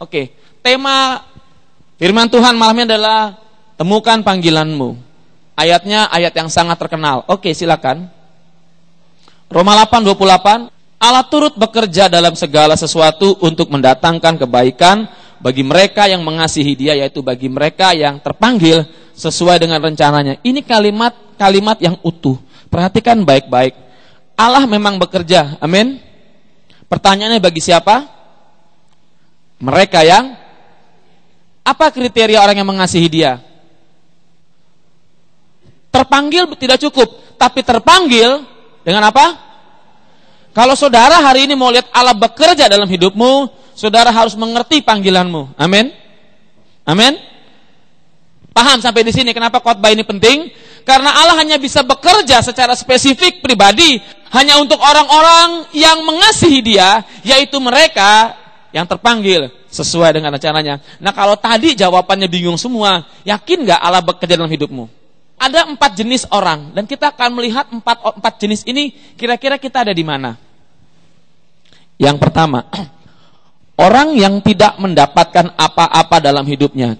Oke, tema firman Tuhan malamnya adalah temukan panggilanmu. Ayatnya ayat yang sangat terkenal. Oke, silakan. Roma 8:28. Allah turut bekerja dalam segala sesuatu untuk mendatangkan kebaikan bagi mereka yang mengasihi Dia, yaitu bagi mereka yang terpanggil sesuai dengan rencananya. Ini kalimat yang utuh. Perhatikan baik-baik. Allah memang bekerja. Amin. Pertanyaannya bagi siapa? Mereka yang apa kriteria orang yang mengasihi Dia? Terpanggil tidak cukup, tapi terpanggil dengan apa? Kalau saudara hari ini mau lihat Allah bekerja dalam hidupmu, saudara harus mengerti panggilanmu. Amin. Amin. Paham sampai di sini kenapa khotbah ini penting? Karena Allah hanya bisa bekerja secara spesifik pribadi hanya untuk orang-orang yang mengasihi Dia, yaitu mereka yang terpanggil sesuai dengan rencananya. Nah, kalau tadi jawabannya bingung semua, yakin gak Allah bekerja dalam hidupmu? Ada 4 jenis orang, dan kita akan melihat 4 jenis ini kira-kira kita ada di mana. Yang pertama, orang yang tidak mendapatkan apa-apa dalam hidupnya.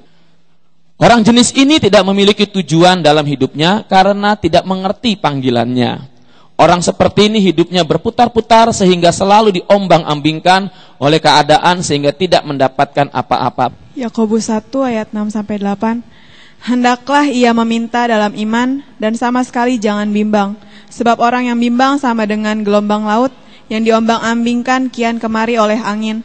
Orang jenis ini tidak memiliki tujuan dalam hidupnya karena tidak mengerti panggilannya. Orang seperti ini hidupnya berputar-putar sehingga selalu diombang-ambingkan oleh keadaan sehingga tidak mendapatkan apa-apa. Yakobus 1 ayat 6-8. Hendaklah ia meminta dalam iman dan sama sekali jangan bimbang. Sebab orang yang bimbang sama dengan gelombang laut yang diombang-ambingkan kian kemari oleh angin.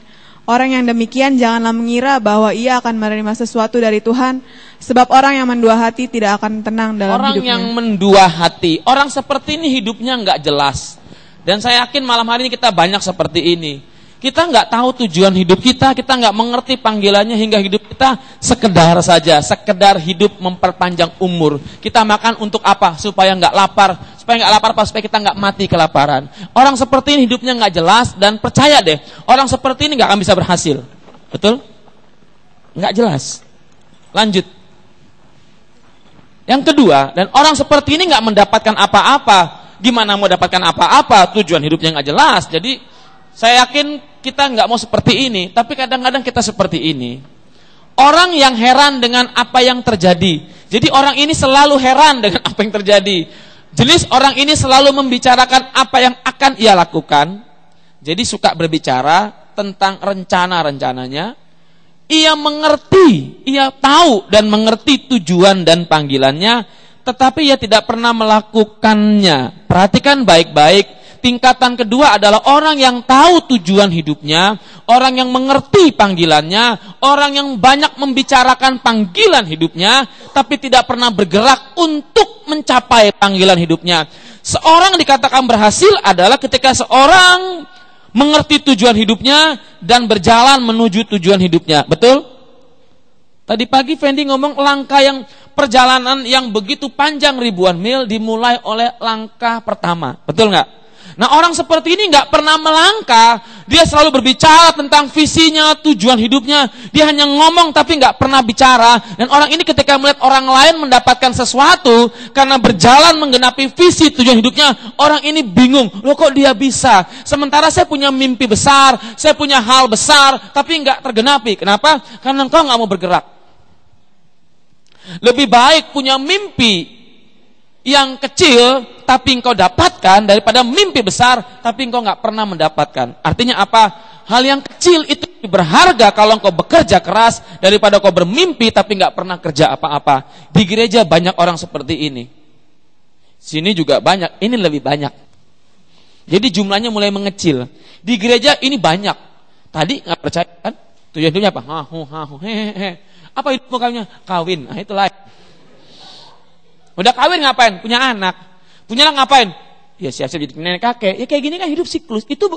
Orang yang demikian janganlah mengira bahwa ia akan menerima sesuatu dari Tuhan. Sebab orang yang mendua hati tidak akan tenang dalam hidupnya. Orang yang mendua hati, orang seperti ini hidupnya nggak jelas. Dan saya yakin malam hari ini kita banyak seperti ini. Kita nggak tahu tujuan hidup kita nggak mengerti panggilannya hingga hidup kita sekedar saja, sekedar hidup memperpanjang umur. Kita makan untuk apa? Supaya nggak lapar. Supaya nggak lapar, supaya kita nggak mati kelaparan. Orang seperti ini hidupnya nggak jelas dan percaya deh, orang seperti ini nggak akan bisa berhasil. Betul? Nggak jelas. Lanjut. Yang kedua, dan orang seperti ini nggak mendapatkan apa-apa. Gimana mau dapatkan apa-apa? Tujuan hidupnya nggak jelas. Jadi saya yakin kita nggak mau seperti ini, tapi kadang-kadang kita seperti ini. Orang yang heran dengan apa yang terjadi. Jadi orang ini selalu heran dengan apa yang terjadi. Jenis orang ini selalu membicarakan apa yang akan ia lakukan. Jadi suka berbicara tentang rencana-rencananya. Ia mengerti, ia tahu dan mengerti tujuan dan panggilannya, tetapi ia tidak pernah melakukannya. Perhatikan baik-baik. Tingkatan kedua adalah orang yang tahu tujuan hidupnya, orang yang mengerti panggilannya, orang yang banyak membicarakan panggilan hidupnya, tapi tidak pernah bergerak untuk mencapai panggilan hidupnya. Seorang dikatakan berhasil adalah ketika seorang mengerti tujuan hidupnya dan berjalan menuju tujuan hidupnya. Betul? Tadi pagi Fendi ngomong perjalanan yang begitu panjang ribuan mil dimulai oleh langkah pertama. Betul nggak? Nah, orang seperti ini nggak pernah melangkah. Dia selalu berbicara tentang visinya, tujuan hidupnya. Dia hanya ngomong tapi nggak pernah bicara. Dan orang ini ketika melihat orang lain mendapatkan sesuatu karena berjalan menggenapi visi tujuan hidupnya, orang ini bingung. Loh, kok dia bisa? Sementara saya punya mimpi besar, saya punya hal besar, tapi nggak tergenapi. Kenapa? Karena engkau nggak mau bergerak. Lebih baik punya mimpi yang kecil tapi engkau dapatkan daripada mimpi besar tapi engkau nggak pernah mendapatkan. Artinya apa? Hal yang kecil itu berharga kalau engkau bekerja keras daripada engkau bermimpi tapi nggak pernah kerja apa-apa. Di gereja banyak orang seperti ini. Sini juga banyak, ini lebih banyak. Jadi jumlahnya mulai mengecil. Di gereja ini banyak. Tadi nggak percaya kan? Tujuan hidupnya apa? Apa hidupmu kawinnya? Kawin. Nah, itu lain. Udah kawin ngapain? Punya anak. Punya anak ngapain? Ya siap-siap jadi nenek kakek. Ya kayak gini kan hidup siklus. Itu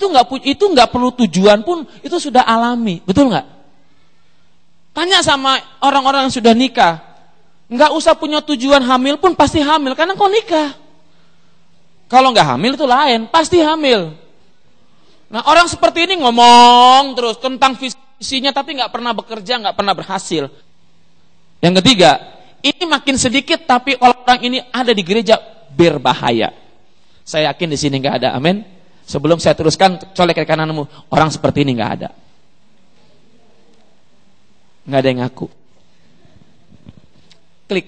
nggak perlu tujuan pun itu sudah alami. Betul nggak? Tanya sama orang-orang yang sudah nikah. Nggak usah punya tujuan hamil pun pasti hamil karena kau nikah. Kalau nggak hamil itu lain, pasti hamil. Nah, orang seperti ini ngomong terus tentang visinya tapi nggak pernah bekerja, nggak pernah berhasil. Yang ketiga, ini makin sedikit tapi orang ini ada di gereja berbahaya. Saya yakin di sini nggak ada. Amin. Sebelum saya teruskan, colek ke kananmu, orang seperti ini nggak ada. Nggak ada yang ngaku. Klik.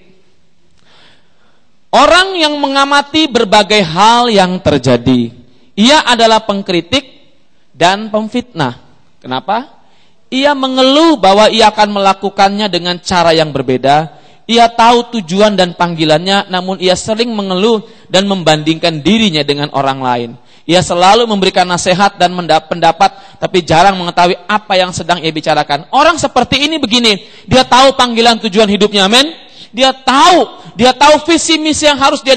Orang yang mengamati berbagai hal yang terjadi, ia adalah pengkritik dan pemfitnah. Kenapa? Ia mengeluh bahwa ia akan melakukannya dengan cara yang berbeda. Ia tahu tujuan dan panggilannya, namun ia sering mengeluh dan membandingkan dirinya dengan orang lain. Ia selalu memberikan nasihat dan pendapat, tapi jarang mengetahui apa yang sedang ia bicarakan. Orang seperti ini begini, dia tahu panggilan tujuan hidupnya, amin. Dia tahu visi misi yang harus dia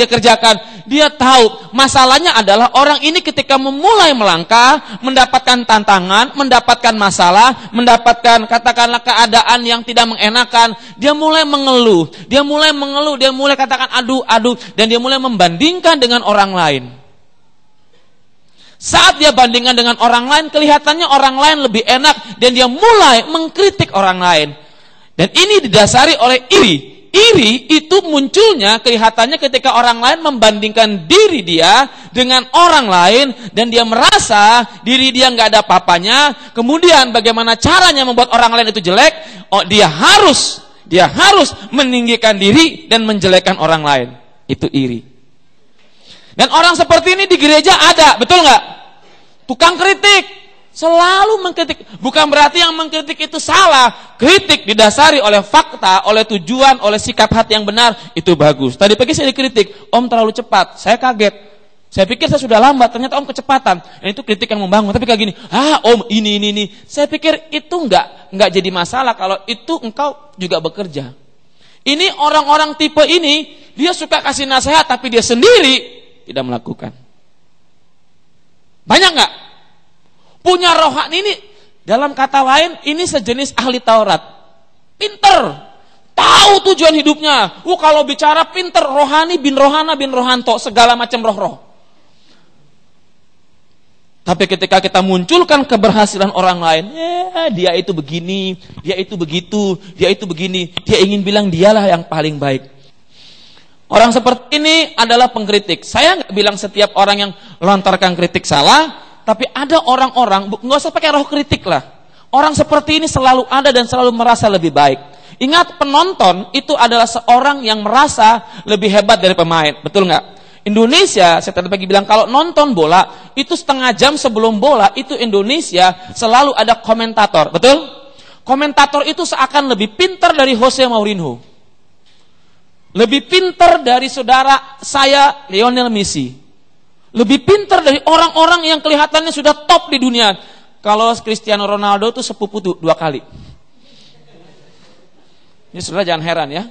kerjakan. Dia tahu. Masalahnya adalah orang ini ketika memulai melangkah, mendapatkan tantangan, mendapatkan masalah, mendapatkan katakanlah keadaan yang tidak mengenakan, dia mulai mengeluh, dia mulai katakan aduh, dan dia mulai membandingkan dengan orang lain. Saat dia bandingkan dengan orang lain, kelihatannya orang lain lebih enak, dan dia mulai mengkritik orang lain. Dan ini didasari oleh iri. Iri itu munculnya kelihatannya ketika orang lain membandingkan diri dia dengan orang lain, dan dia merasa diri dia nggak ada apa-apanya. Kemudian bagaimana caranya membuat orang lain itu jelek? Oh, dia harus meninggikan diri dan menjelekkan orang lain. Itu iri. Dan orang seperti ini di gereja ada, betul nggak? Tukang kritik. Selalu mengkritik. Bukan berarti yang mengkritik itu salah. Kritik didasari oleh fakta, oleh tujuan, oleh sikap hati yang benar. Itu bagus. Tadi pagi saya dikritik, Om terlalu cepat. Saya kaget. Saya pikir saya sudah lambat, ternyata Om kecepatan. Dan itu kritik yang membangun. Tapi kayak gini, Om ini. Saya pikir itu enggak jadi masalah kalau itu engkau juga bekerja. Ini orang-orang tipe ini, dia suka kasih nasihat tapi dia sendiri tidak melakukan. Banyak enggak? Punya rohani ini, dalam kata lain, ini sejenis ahli Taurat. Pinter, tahu tujuan hidupnya. Kalau bicara pinter, rohani bin rohana bin rohanto, segala macam roh-roh. Tapi ketika kita munculkan keberhasilan orang lain, dia itu begini, dia itu begitu, dia itu begini, dia ingin bilang dialah yang paling baik. Orang seperti ini adalah pengkritik. Saya nggak bilang setiap orang yang lontarkan kritik salah, tapi ada orang-orang, nggak usah pakai roh kritik lah. Orang seperti ini selalu ada dan selalu merasa lebih baik. Ingat, penonton itu adalah seorang yang merasa lebih hebat dari pemain. Betul nggak? Indonesia, saya tadi pagi bilang, kalau nonton bola, itu setengah jam sebelum bola, itu Indonesia selalu ada komentator. Betul? Komentator itu seakan lebih pintar dari Jose Mourinho. Lebih pintar dari saudara saya, Lionel Messi. Lebih pintar dari orang-orang yang kelihatannya sudah top di dunia. Kalau Cristiano Ronaldo itu sepupu 2 kali. Ini saudara jangan heran ya.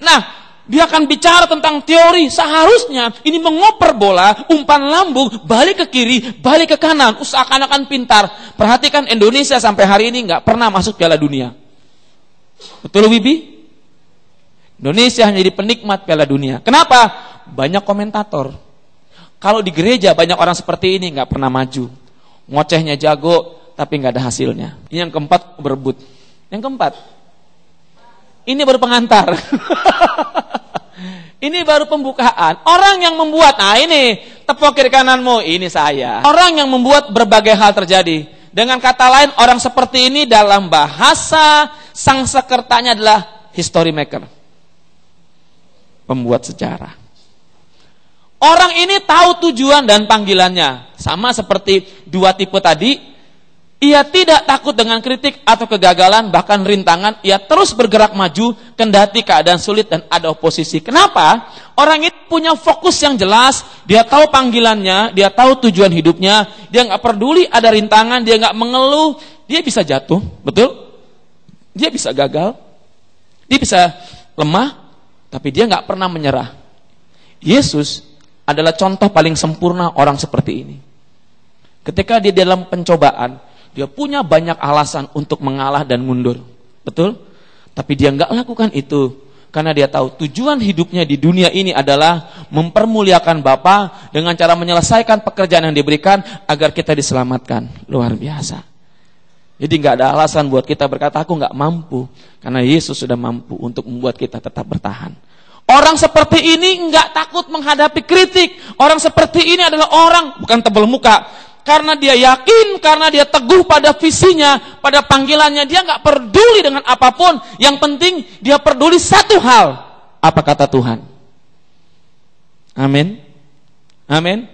Nah, dia akan bicara tentang teori. Seharusnya ini mengoper bola, umpan lambung, balik ke kiri, balik ke kanan. Seakan-akan pintar. Perhatikan Indonesia sampai hari ini nggak pernah masuk Piala Dunia. Betul Wibi? Indonesia hanya jadi penikmat Piala Dunia. Kenapa? Banyak komentator. Kalau di gereja banyak orang seperti ini nggak pernah maju, ngocehnya jago tapi nggak ada hasilnya. Ini yang keempat, berebut. Yang keempat, ini baru pengantar. Ini baru pembukaan. Orang yang membuat, ini tepuk kiri kananmu, ini saya. Orang yang membuat berbagai hal terjadi. Dengan kata lain, orang seperti ini dalam bahasa Sanskertanya adalah history maker, pembuat sejarah. Orang ini tahu tujuan dan panggilannya. Sama seperti 2 tipe tadi. Ia tidak takut dengan kritik atau kegagalan, bahkan rintangan. Ia terus bergerak maju, kendati keadaan sulit dan ada oposisi. Kenapa? Orang ini punya fokus yang jelas. Dia tahu panggilannya, dia tahu tujuan hidupnya. Dia gak peduli ada rintangan, dia gak mengeluh. Dia bisa jatuh, betul? Dia bisa gagal. Dia bisa lemah, tapi dia gak pernah menyerah. Yesus adalah contoh paling sempurna orang seperti ini. Ketika dia dalam pencobaan, dia punya banyak alasan untuk mengalah dan mundur. Betul? Tapi dia nggak lakukan itu. Karena dia tahu tujuan hidupnya di dunia ini adalah mempermuliakan Bapa dengan cara menyelesaikan pekerjaan yang diberikan agar kita diselamatkan. Luar biasa. Jadi nggak ada alasan buat kita berkata, aku nggak mampu. Karena Yesus sudah mampu untuk membuat kita tetap bertahan. Orang seperti ini enggak takut menghadapi kritik. Orang seperti ini adalah orang, bukan tebal muka, Karena dia yakin, karena dia teguh pada visinya, pada panggilannya, dia nggak peduli dengan apapun. Yang penting dia peduli satu hal, apa kata Tuhan. Amin. Amin.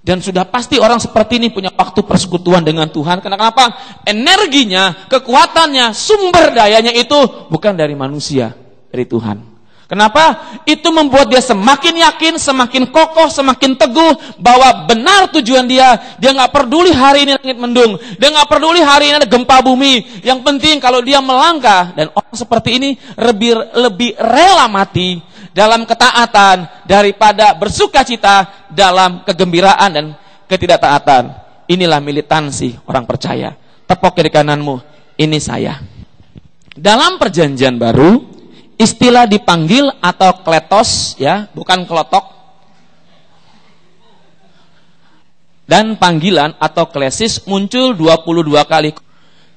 Dan sudah pasti orang seperti ini punya waktu persekutuan dengan Tuhan. Kenapa? Energinya, kekuatannya, sumber dayanya itu bukan dari manusia, dari Tuhan. Kenapa? Itu membuat dia semakin yakin, semakin kokoh, semakin teguh bahwa benar tujuan dia. Dia nggak peduli hari ini langit mendung, dia nggak peduli hari ini ada gempa bumi. Yang penting kalau dia melangkah, dan orang seperti ini lebih rela mati dalam ketaatan daripada bersukacita dalam kegembiraan dan ketidaktaatan. Inilah militansi orang percaya. Tepuk kiri kananmu, ini saya. Dalam perjanjian baru, istilah dipanggil atau kletos, ya, bukan kelotok. Dan panggilan atau klesis muncul 22 kali.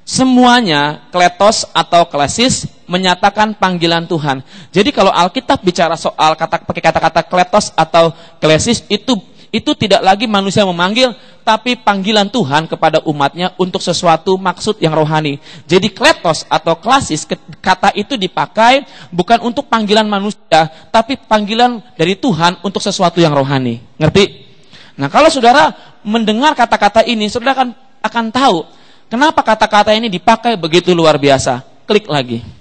Semuanya kletos atau klesis menyatakan panggilan Tuhan. Jadi kalau Alkitab bicara soal pakai kata-kata kletos atau klesis, itu tidak lagi manusia memanggil, tapi panggilan Tuhan kepada umatnya untuk sesuatu maksud yang rohani. Jadi kletos atau klesis, kata itu dipakai bukan untuk panggilan manusia, tapi panggilan dari Tuhan untuk sesuatu yang rohani. Ngerti? Nah, kalau saudara mendengar kata-kata ini, saudara akan tahu kenapa kata-kata ini dipakai begitu luar biasa. Klik lagi.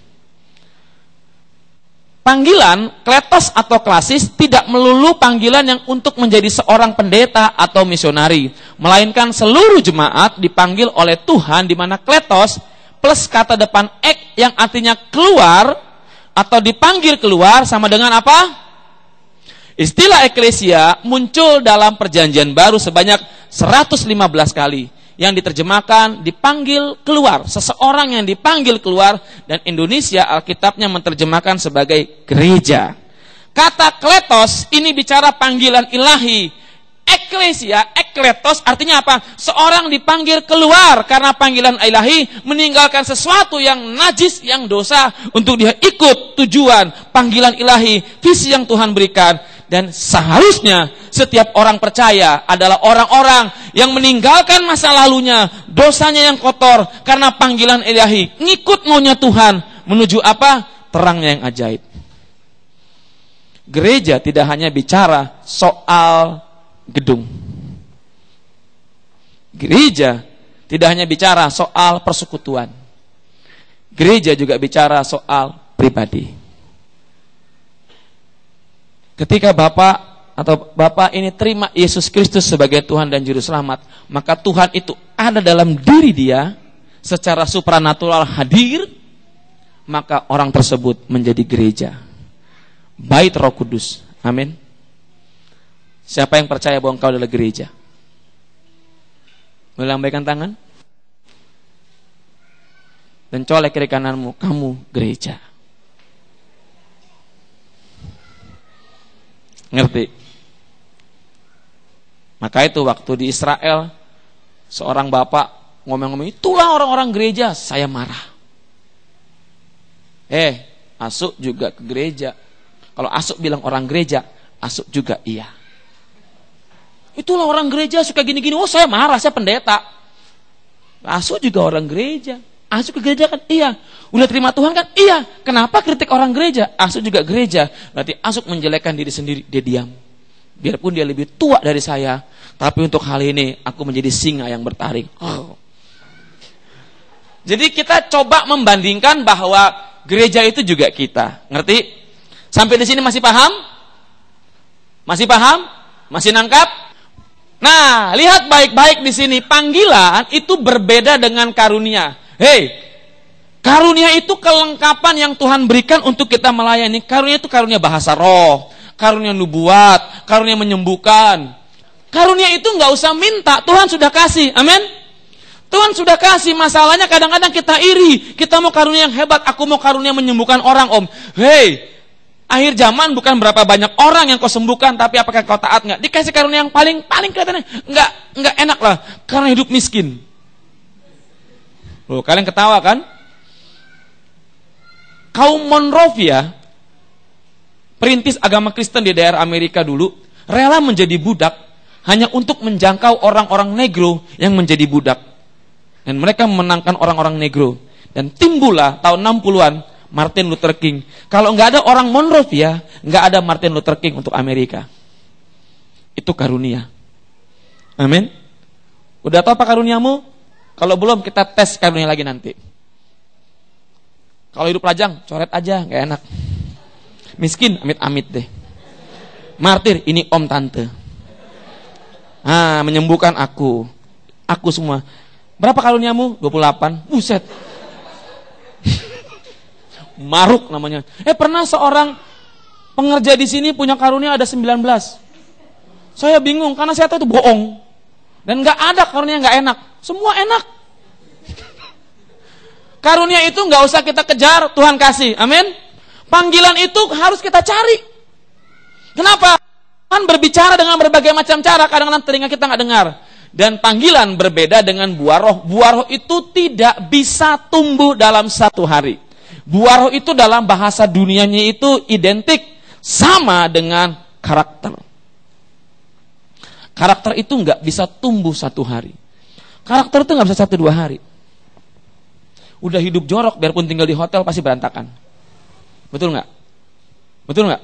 Panggilan kletos atau klasis tidak melulu panggilan yang untuk menjadi seorang pendeta atau misionari, melainkan seluruh jemaat dipanggil oleh Tuhan, di mana kletos plus kata depan ek yang artinya keluar atau dipanggil keluar sama dengan apa? Istilah eklesia muncul dalam perjanjian baru sebanyak 115 kali. Yang diterjemahkan dipanggil keluar, seseorang yang dipanggil keluar, dan Indonesia Alkitabnya menerjemahkan sebagai gereja. Kata kletos ini bicara panggilan ilahi. Eklesia, ekletos artinya apa? Seorang dipanggil keluar karena panggilan ilahi, meninggalkan sesuatu yang najis, yang dosa, untuk dia ikut tujuan panggilan ilahi, visi yang Tuhan berikan. Dan seharusnya setiap orang percaya adalah orang-orang yang meninggalkan masa lalunya, dosanya yang kotor, karena panggilan ilahi, ngikut maunya Tuhan, menuju apa? Terangnya yang ajaib. Gereja tidak hanya bicara soal gedung. Gereja tidak hanya bicara soal persekutuan. Gereja juga bicara soal pribadi. Ketika Bapak ini terima Yesus Kristus sebagai Tuhan dan Juru Selamat, maka Tuhan itu ada dalam diri dia, secara supranatural hadir, maka orang tersebut menjadi gereja. Bait Roh Kudus. Amin. Siapa yang percaya bahwa engkau adalah gereja? Boleh lambaikan tangan? Dan colek kiri kananmu, kamu gereja. Ngerti? Maka itu waktu di Israel, seorang bapak ngomong-ngomong, itulah orang-orang gereja, saya marah. Asuk juga ke gereja. Kalau Asuk bilang orang gereja, Asuk juga iya. Itulah orang gereja suka gini-gini, oh saya marah, saya pendeta. Asuk juga orang gereja. Asuk ke gereja kan? Iya. Udah terima Tuhan kan? Iya. Kenapa kritik orang gereja? Asuk juga gereja. Berarti Asuk menjelekkan diri sendiri. Dia diam. Biarpun dia lebih tua dari saya, tapi untuk hal ini aku menjadi singa yang bertaring. Oh. Jadi kita coba membandingkan bahwa gereja itu juga kita. Ngerti? Sampai di sini masih paham? Masih paham? Masih nangkap? Nah, lihat baik-baik di sini. Panggilan itu berbeda dengan karunia. Karunia itu kelengkapan yang Tuhan berikan untuk kita melayani. Karunia itu karunia bahasa roh, karunia nubuat, karunia menyembuhkan. Karunia itu nggak usah minta, Tuhan sudah kasih. Amin. Tuhan sudah kasih. Masalahnya kadang-kadang kita iri. Kita mau karunia yang hebat. Aku mau karunia menyembuhkan orang, Om. Akhir zaman bukan berapa banyak orang yang kau sembuhkan, tapi apakah kau taat nggak? Dikasih karunia yang paling kelihatannya nggak enak lah, karena hidup miskin. Loh, kalian ketawa kan? Kaum Monrovia, perintis agama Kristen di daerah Amerika dulu, rela menjadi budak hanya untuk menjangkau orang-orang negro yang menjadi budak. Dan mereka memenangkan orang-orang negro. Dan timbullah tahun 60-an Martin Luther King. Kalau nggak ada orang Monrovia, nggak ada Martin Luther King untuk Amerika. Itu karunia. Amin. Udah tahu apa karuniamu? Kalau belum, kita tes karunia lagi nanti. Kalau hidup lajang, coret aja, nggak enak. Miskin, amit-amit deh. Martir, ini om tante. Menyembuhkan aku semua. Berapa karuniamu? 28. Buset. Maruk namanya. Pernah seorang pengerja di sini punya karunia ada 19. Saya bingung karena saya tahu itu bohong. Dan nggak ada karunia nggak enak. Semua enak. Karunia itu nggak usah kita kejar, Tuhan kasih. Amin. Panggilan itu harus kita cari. Kenapa? Tuhan berbicara dengan berbagai macam cara. Kadang-kadang telinga kita nggak dengar. Dan panggilan berbeda dengan buah roh. Buah roh itu tidak bisa tumbuh dalam satu hari. Buah roh itu dalam bahasa dunianya itu identik sama dengan karakter. Karakter itu nggak bisa tumbuh satu hari. Karakter itu nggak bisa 1-2 hari. Udah hidup jorok, biarpun tinggal di hotel pasti berantakan. Betul nggak? Betul nggak?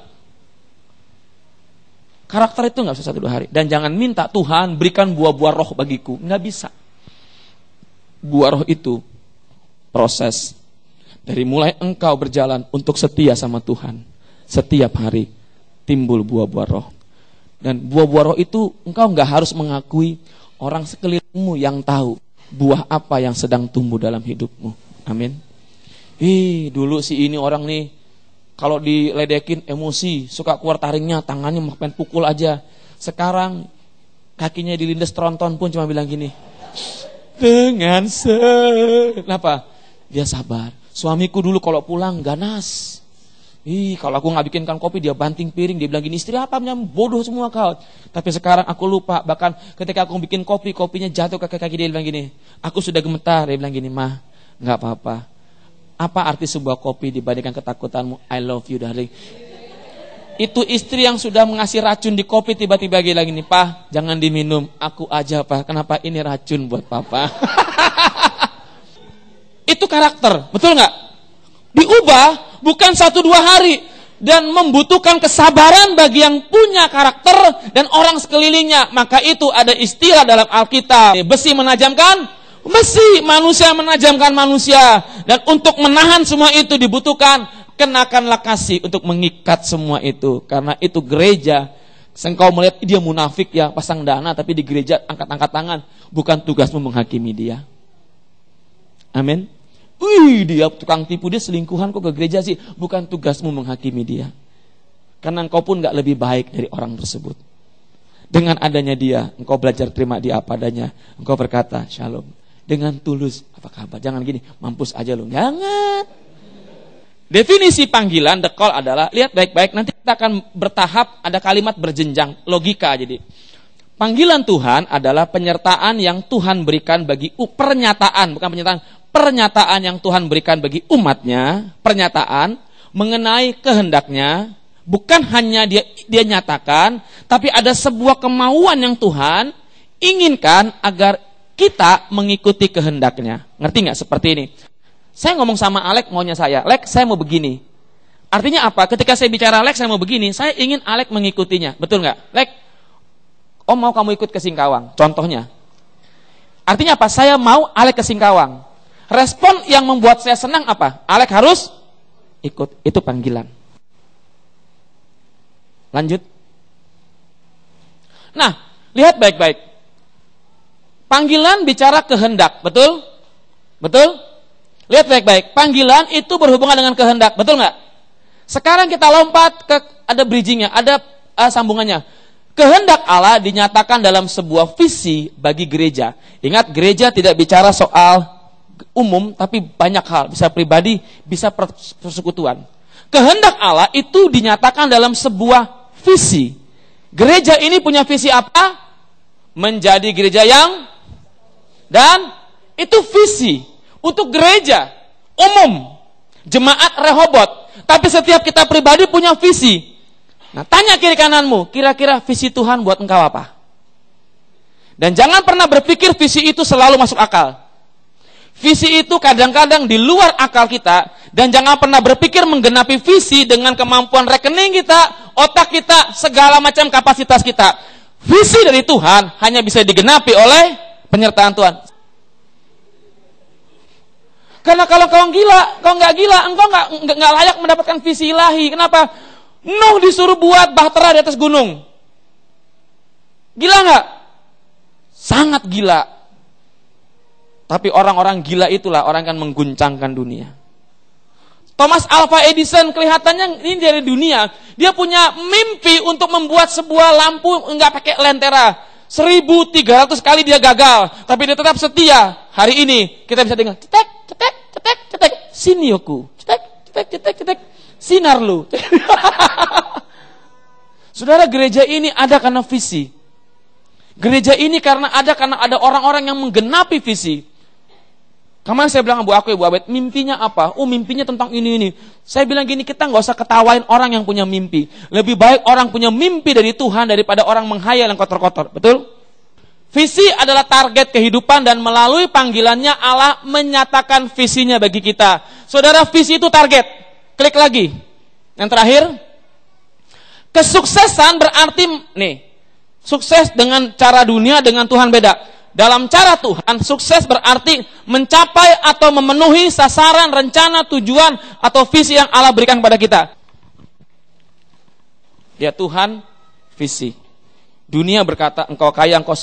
Karakter itu nggak bisa 1-2 hari. Dan jangan minta Tuhan berikan buah-buah roh bagiku. Nggak bisa. Buah roh itu proses. Dari mulai engkau berjalan untuk setia sama Tuhan. Setiap hari timbul buah-buah roh. Dan buah-buah roh itu engkau nggak harus mengakui, orang sekelilingmu yang tahu buah apa yang sedang tumbuh dalam hidupmu. Amin. Dulu si ini orang nih kalau diledekin emosi, suka keluar taringnya, tangannya mau pengen pukul aja. Sekarang kakinya dilindas tronton pun cuma bilang gini, dengan kenapa? Dia sabar. Suamiku dulu kalau pulang ganas. Kalau aku nggak bikinkan kopi dia banting piring, dia bilang gini, istri apa bodoh semua kau. Tapi sekarang aku lupa, bahkan ketika aku bikin kopi, kopinya jatuh ke kaki dia bilang gini, aku sudah gemetar. Dia bilang gini, mah nggak apa-apa. Apa arti sebuah kopi dibandingkan ketakutanmu? I love you darling. Itu istri yang sudah mengasih racun di kopi tiba-tiba bilang gini, Pak jangan diminum, aku aja Pak. Kenapa? Ini racun buat Papa. Itu karakter, betul nggak? Diubah bukan 1-2 hari dan membutuhkan kesabaran bagi yang punya karakter dan orang sekelilingnya. Maka itu ada istilah dalam Alkitab, besi menajamkan besi, manusia menajamkan manusia. Dan untuk menahan semua itu dibutuhkan kenakanlah kasih untuk mengikat semua itu. Karena itu gereja, engkau melihat dia munafik ya, pasang dana, tapi di gereja angkat-angkat tangan. Bukan tugasmu menghakimi dia. Amin. Dia tukang tipu, dia selingkuhan kok ke gereja sih. Bukan tugasmu menghakimi dia. Karena engkau pun gak lebih baik dari orang tersebut. Dengan adanya dia, engkau belajar terima dia apa adanya. Engkau berkata, shalom. Dengan tulus, apa kabar? Jangan gini, mampus aja lu. Jangan. Definisi panggilan, the call adalah, lihat baik-baik, nanti kita akan bertahap, ada kalimat berjenjang, logika jadi. Panggilan Tuhan adalah penyertaan yang Tuhan berikan bagi pernyataan, bukan pernyataan yang Tuhan berikan bagi umatnya, pernyataan mengenai kehendaknya, bukan hanya dia nyatakan, tapi ada sebuah kemauan yang Tuhan inginkan agar kita mengikuti kehendaknya. Ngerti nggak seperti ini? Saya ngomong sama Alek maunya saya mau begini. Artinya apa? Ketika saya bicara Alek saya mau begini, saya ingin Alek mengikutinya. Betul nggak? Alek, Om mau kamu ikut ke Singkawang. Contohnya. Artinya apa? Saya mau Alek ke Singkawang. Respon yang membuat saya senang apa? Alek harus ikut. Itu panggilan. Lanjut. Nah, lihat baik-baik. Panggilan bicara kehendak, betul? Betul? Lihat baik-baik. Panggilan itu berhubungan dengan kehendak, betul nggak? Sekarang kita lompat ke, ada bridgingnya, ada sambungannya. Kehendak Allah dinyatakan dalam sebuah visi bagi gereja. Ingat, gereja tidak bicara soal umum, tapi banyak hal. Bisa pribadi, bisa persekutuan. Kehendak Allah itu dinyatakan dalam sebuah visi. Gereja ini punya visi apa? Menjadi gereja yang, dan itu visi untuk gereja umum, jemaat Rehobot. Tapi setiap kita pribadi punya visi. Nah, tanya kiri kananmu, kira-kira visi Tuhan buat engkau apa? Dan jangan pernah berpikir visi itu selalu masuk akal. Visi itu kadang-kadang di luar akal kita, dan jangan pernah berpikir menggenapi visi dengan kemampuan rekening kita, otak kita, segala macam kapasitas kita. Visi dari Tuhan hanya bisa digenapi oleh penyertaan Tuhan. Karena kalau kau gila, kau nggak gila, engkau nggak layak mendapatkan visi ilahi. Kenapa? Nuh disuruh buat bahtera di atas gunung. Gila nggak? Sangat gila. Tapi orang-orang gila itulah orang yang mengguncangkan dunia. Thomas Alva Edison kelihatannya ini dari dunia. Dia punya mimpi untuk membuat sebuah lampu nggak pakai lentera. 1.300 kali dia gagal, tapi dia tetap setia. Hari ini kita bisa dengar cetek, cetek, cetek, cetek, sinioku, cetek, cetek, cetek, cetek, sinar lu. Saudara, gereja ini ada karena visi. Gereja ini karena ada orang-orang yang menggenapi visi. Kemarin saya bilang Bu Abed, mimpinya apa? Oh, mimpinya tentang ini. Saya bilang gini, kita nggak usah ketawain orang yang punya mimpi. Lebih baik orang punya mimpi dari Tuhan daripada orang menghayal yang kotor-kotor. Betul? Visi adalah target kehidupan dan melalui panggilannya Allah menyatakan visinya bagi kita. Saudara, visi itu target. Klik lagi. Yang terakhir, kesuksesan berarti sukses dengan cara dunia dengan Tuhan beda. Dalam cara Tuhan, sukses berarti mencapai atau memenuhi sasaran, rencana, tujuan, atau visi yang Allah berikan kepada kita. Ya Tuhan, visi. Dunia berkata, engkau kaya, engkau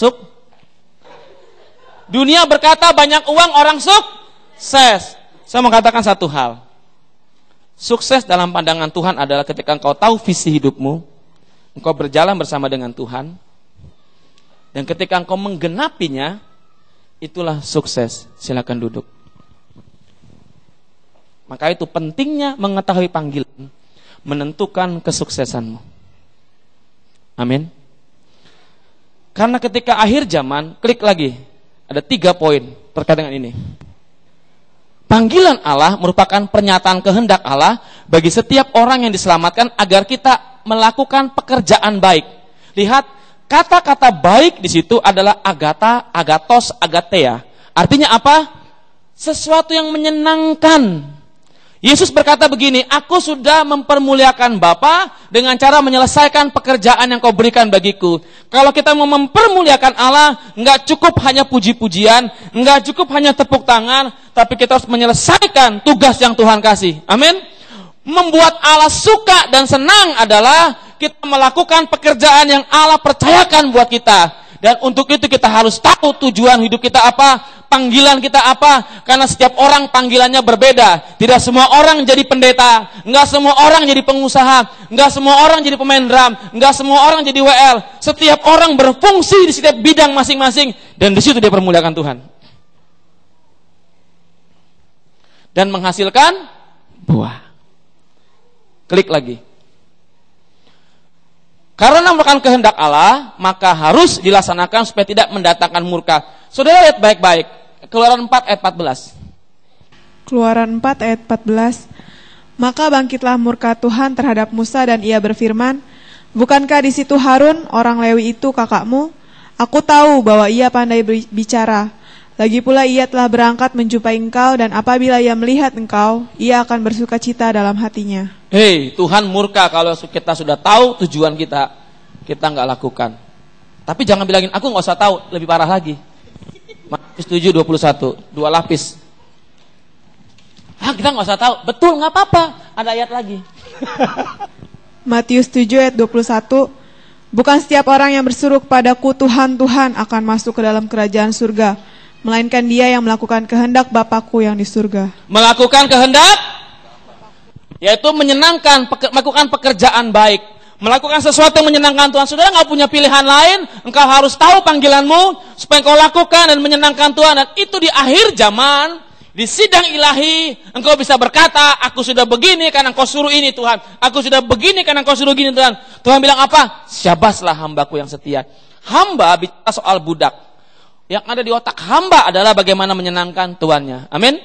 Dunia berkata, banyak uang, orang sukses. Saya mau katakan satu hal. Sukses dalam pandangan Tuhan adalah ketika engkau tahu visi hidupmu, engkau berjalan bersama dengan Tuhan, dan ketika engkau menggenapinya, itulah sukses. Silakan duduk. Maka itu pentingnya mengetahui panggilan, menentukan kesuksesanmu. Amin. Karena ketika akhir zaman, klik lagi. Ada 3 poin terkait dengan ini. Panggilan Allah merupakan pernyataan kehendak Allah bagi setiap orang yang diselamatkan agar kita melakukan pekerjaan baik. Lihat, kata-kata baik di situ adalah agata, agatos, agatea. Artinya apa? Sesuatu yang menyenangkan. Yesus berkata begini, aku sudah mempermuliakan Bapa dengan cara menyelesaikan pekerjaan yang kau berikan bagiku. Kalau kita mau mempermuliakan Allah, enggak cukup hanya puji-pujian, enggak cukup hanya tepuk tangan, tapi kita harus menyelesaikan tugas yang Tuhan kasih. Amin. Membuat Allah suka dan senang adalah kita melakukan pekerjaan yang Allah percayakan buat kita. Dan untuk itu kita harus tahu tujuan hidup kita apa, panggilan kita apa. Karena setiap orang panggilannya berbeda. Tidak semua orang jadi pendeta, enggak semua orang jadi pengusaha, enggak semua orang jadi pemain drum, enggak semua orang jadi WL. Setiap orang berfungsi di setiap bidang masing-masing, dan di situ dia permuliakan Tuhan. Dan menghasilkan buah. Klik lagi. Karena merupakan kehendak Allah, maka harus dilaksanakan supaya tidak mendatangkan murka. Saudara lihat baik-baik. Keluaran 4 ayat 14. Keluaran 4 ayat 14. Maka bangkitlah murka Tuhan terhadap Musa dan ia berfirman, bukankah di situ Harun, orang Lewi itu kakakmu? Aku tahu bahwa ia pandai bicara. Lagi pula ia telah berangkat menjumpai engkau, dan apabila ia melihat engkau, ia akan bersukacita dalam hatinya. Hei, Tuhan murka kalau kita sudah tahu tujuan kita nggak lakukan. Tapi jangan bilangin, aku nggak usah tahu, lebih parah lagi. Matius 7:21, 2 lapis. Kita nggak usah tahu, betul, nggak apa-apa, ada ayat lagi. Matius 7 ayat 21, bukan setiap orang yang berseru kepadaku Tuhan, Tuhan akan masuk ke dalam kerajaan surga, melainkan dia yang melakukan kehendak Bapakku yang di surga. Melakukan kehendak yaitu menyenangkan, melakukan pekerjaan baik, melakukan sesuatu yang menyenangkan Tuhan. Saudara nggak punya pilihan lain, engkau harus tahu panggilanmu supaya engkau lakukan dan menyenangkan Tuhan. Dan itu di akhir zaman, di sidang ilahi, engkau bisa berkata, aku sudah begini karena engkau suruh ini Tuhan, aku sudah begini karena engkau suruh gini Tuhan. Tuhan bilang apa? Syabaslah hambaku yang setia. Hamba bicara soal budak. Yang ada di otak hamba adalah bagaimana menyenangkan tuannya. Amin.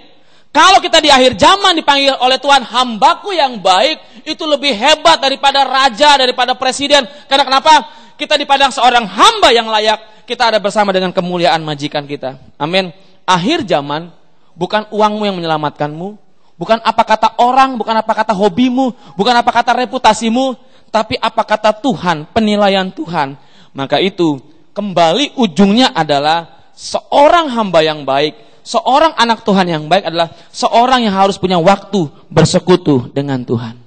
Kalau kita di akhir zaman dipanggil oleh Tuhan, hambaku yang baik, itu lebih hebat daripada raja, daripada presiden. Karena kenapa? Kita dipandang seorang hamba yang layak. kita ada bersama dengan kemuliaan majikan kita. Amin. Akhir zaman, bukan uangmu yang menyelamatkanmu, bukan apa kata orang, bukan apa kata hobimu, bukan apa kata reputasimu, tapi apa kata Tuhan, penilaian Tuhan. Maka itu, kembali ujungnya adalah seorang hamba yang baik, seorang anak Tuhan yang baik adalah seorang yang harus punya waktu bersekutu dengan Tuhan.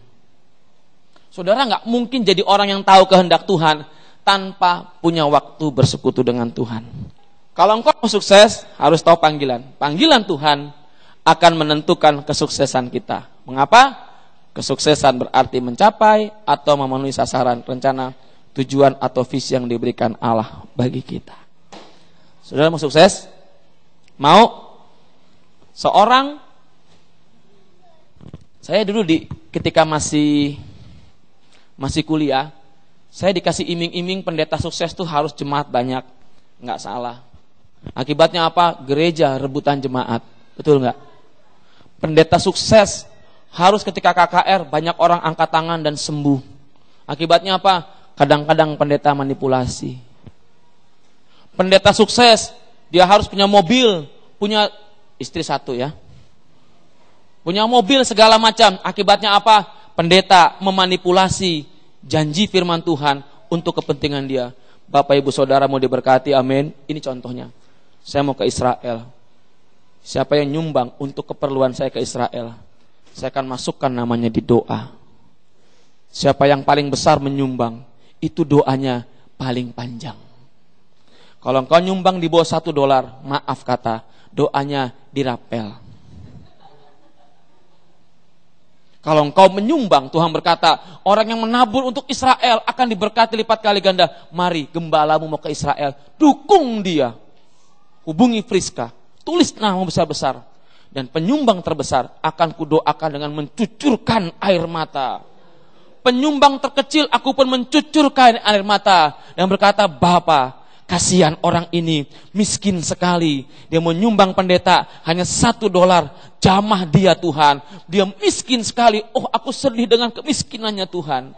Saudara nggak mungkin jadi orang yang tahu kehendak Tuhan tanpa punya waktu bersekutu dengan Tuhan. Kalau engkau mau sukses, harus tahu panggilan. Panggilan Tuhan akan menentukan kesuksesan kita. Mengapa? Kesuksesan berarti mencapai atau memenuhi sasaran, rencana, tujuan atau visi yang diberikan Allah bagi kita. Saudara mau sukses? Mau? Saya dulu ketika masih kuliah, saya dikasih iming-iming pendeta sukses tuh harus jemaat banyak. Nggak salah. Akibatnya apa? Gereja rebutan jemaat. Betul nggak? Pendeta sukses harus ketika KKR banyak orang angkat tangan dan sembuh. Akibatnya apa? Kadang-kadang pendeta manipulasi. Pendeta sukses, dia harus punya mobil, punya istri satu ya. Punya mobil segala macam. Akibatnya apa? Pendeta memanipulasi janji firman Tuhan untuk kepentingan dia. Bapak ibu saudara mau diberkati, amin. Ini contohnya. Saya mau ke Israel. Siapa yang nyumbang untuk keperluan saya ke Israel, saya akan masukkan namanya di doa. Siapa yang paling besar menyumbang, itu doanya paling panjang. Kalau engkau nyumbang di bawah $1, maaf kata, doanya dirapel. Kalau engkau menyumbang, Tuhan berkata, orang yang menabur untuk Israel akan diberkati lipat kali ganda. Mari, gembalamu mau ke Israel, dukung dia. Hubungi Friska, tulis nama besar-besar. Dan penyumbang terbesar akan kudoakan dengan mencucurkan air mata. Penyumbang terkecil aku pun mencucurkan air mata. Dan berkata, Bapa, kasihan orang ini miskin sekali. Dia menyumbang pendeta hanya $1. Jamah dia Tuhan. Dia miskin sekali. Oh, aku sedih dengan kemiskinannya Tuhan.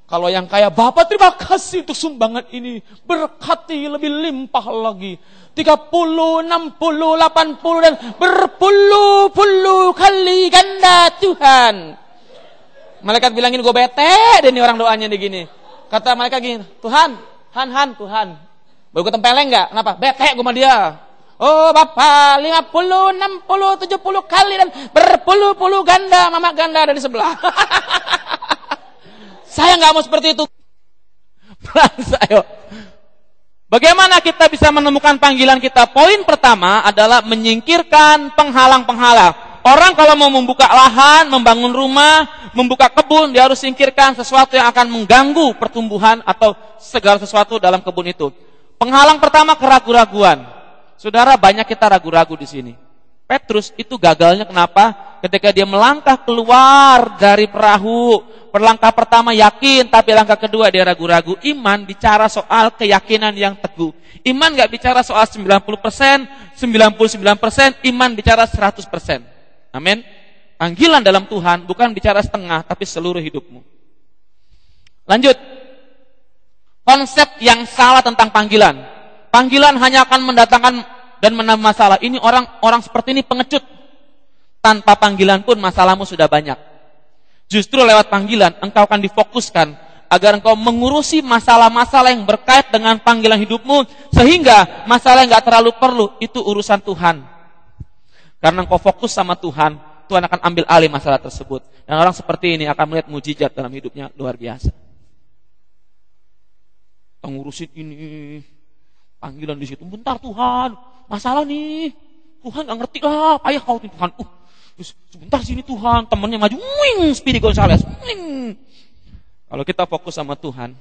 Kalau yang kaya, Bapak terima kasih untuk sumbangan ini. Berkati lebih limpah lagi. 30, 60, 80 dan berpuluh-puluh kali ganda Tuhan. Malaikat bilangin gue bete deh nih orang doanya nih gini. Kata malaikat gini, Tuhan, Tuhan. Baru gue tempeleng gak? Kenapa? Bete gue sama dia. Oh Bapak, 50, 60, 70 kali dan berpuluh-puluh ganda, mama ganda dari sebelah. Saya gak mau seperti itu. Ayo. Bagaimana kita bisa menemukan panggilan kita? Poin pertama adalah menyingkirkan penghalang-penghalang. Orang kalau mau membuka lahan, membangun rumah, membuka kebun, dia harus singkirkan sesuatu yang akan mengganggu pertumbuhan atau segala sesuatu dalam kebun itu. Penghalang pertama, keraguan-raguan. Saudara, banyak kita ragu-ragu di sini. Petrus itu gagalnya kenapa? Ketika dia melangkah keluar dari perahu. Langkah pertama yakin, tapi langkah kedua dia ragu-ragu. Iman bicara soal keyakinan yang teguh. Iman gak bicara soal 90%, 99%, iman bicara 100%. Amin. Panggilan dalam Tuhan bukan bicara setengah, tapi seluruh hidupmu. Lanjut. Konsep yang salah tentang panggilan. Panggilan hanya akan mendatangkan dan menambah masalah. Ini orang seperti ini pengecut. Tanpa panggilan pun masalahmu sudah banyak. Justru lewat panggilan engkau akan difokuskan agar engkau mengurusi masalah-masalah yang berkait dengan panggilan hidupmu, sehingga masalah yang gak terlalu perlu itu urusan Tuhan. Karena engkau fokus sama Tuhan, Tuhan akan ambil alih masalah tersebut. Dan orang seperti ini akan melihat mujizat dalam hidupnya luar biasa. Kita ngurusin ini, panggilan di situ. Bentar Tuhan, masalah nih. Tuhan gak ngerti lah, payah kau Tuhan. Sebentar sini Tuhan, temannya maju, Speedy Gonzales. Kalau kita fokus sama Tuhan,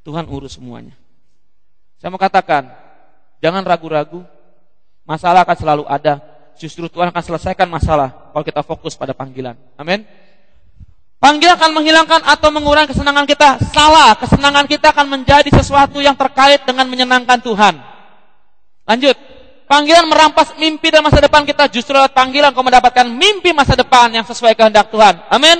Tuhan urus semuanya. Saya mau katakan, jangan ragu-ragu. Masalah akan selalu ada. Justru Tuhan akan selesaikan masalah kalau kita fokus pada panggilan. Amin. Panggilan akan menghilangkan atau mengurangi kesenangan kita. Salah, kesenangan kita akan menjadi sesuatu yang terkait dengan menyenangkan Tuhan. Lanjut. Panggilan merampas mimpi dan masa depan kita. Justru lewat panggilan kau mendapatkan mimpi masa depan yang sesuai kehendak Tuhan. Amin.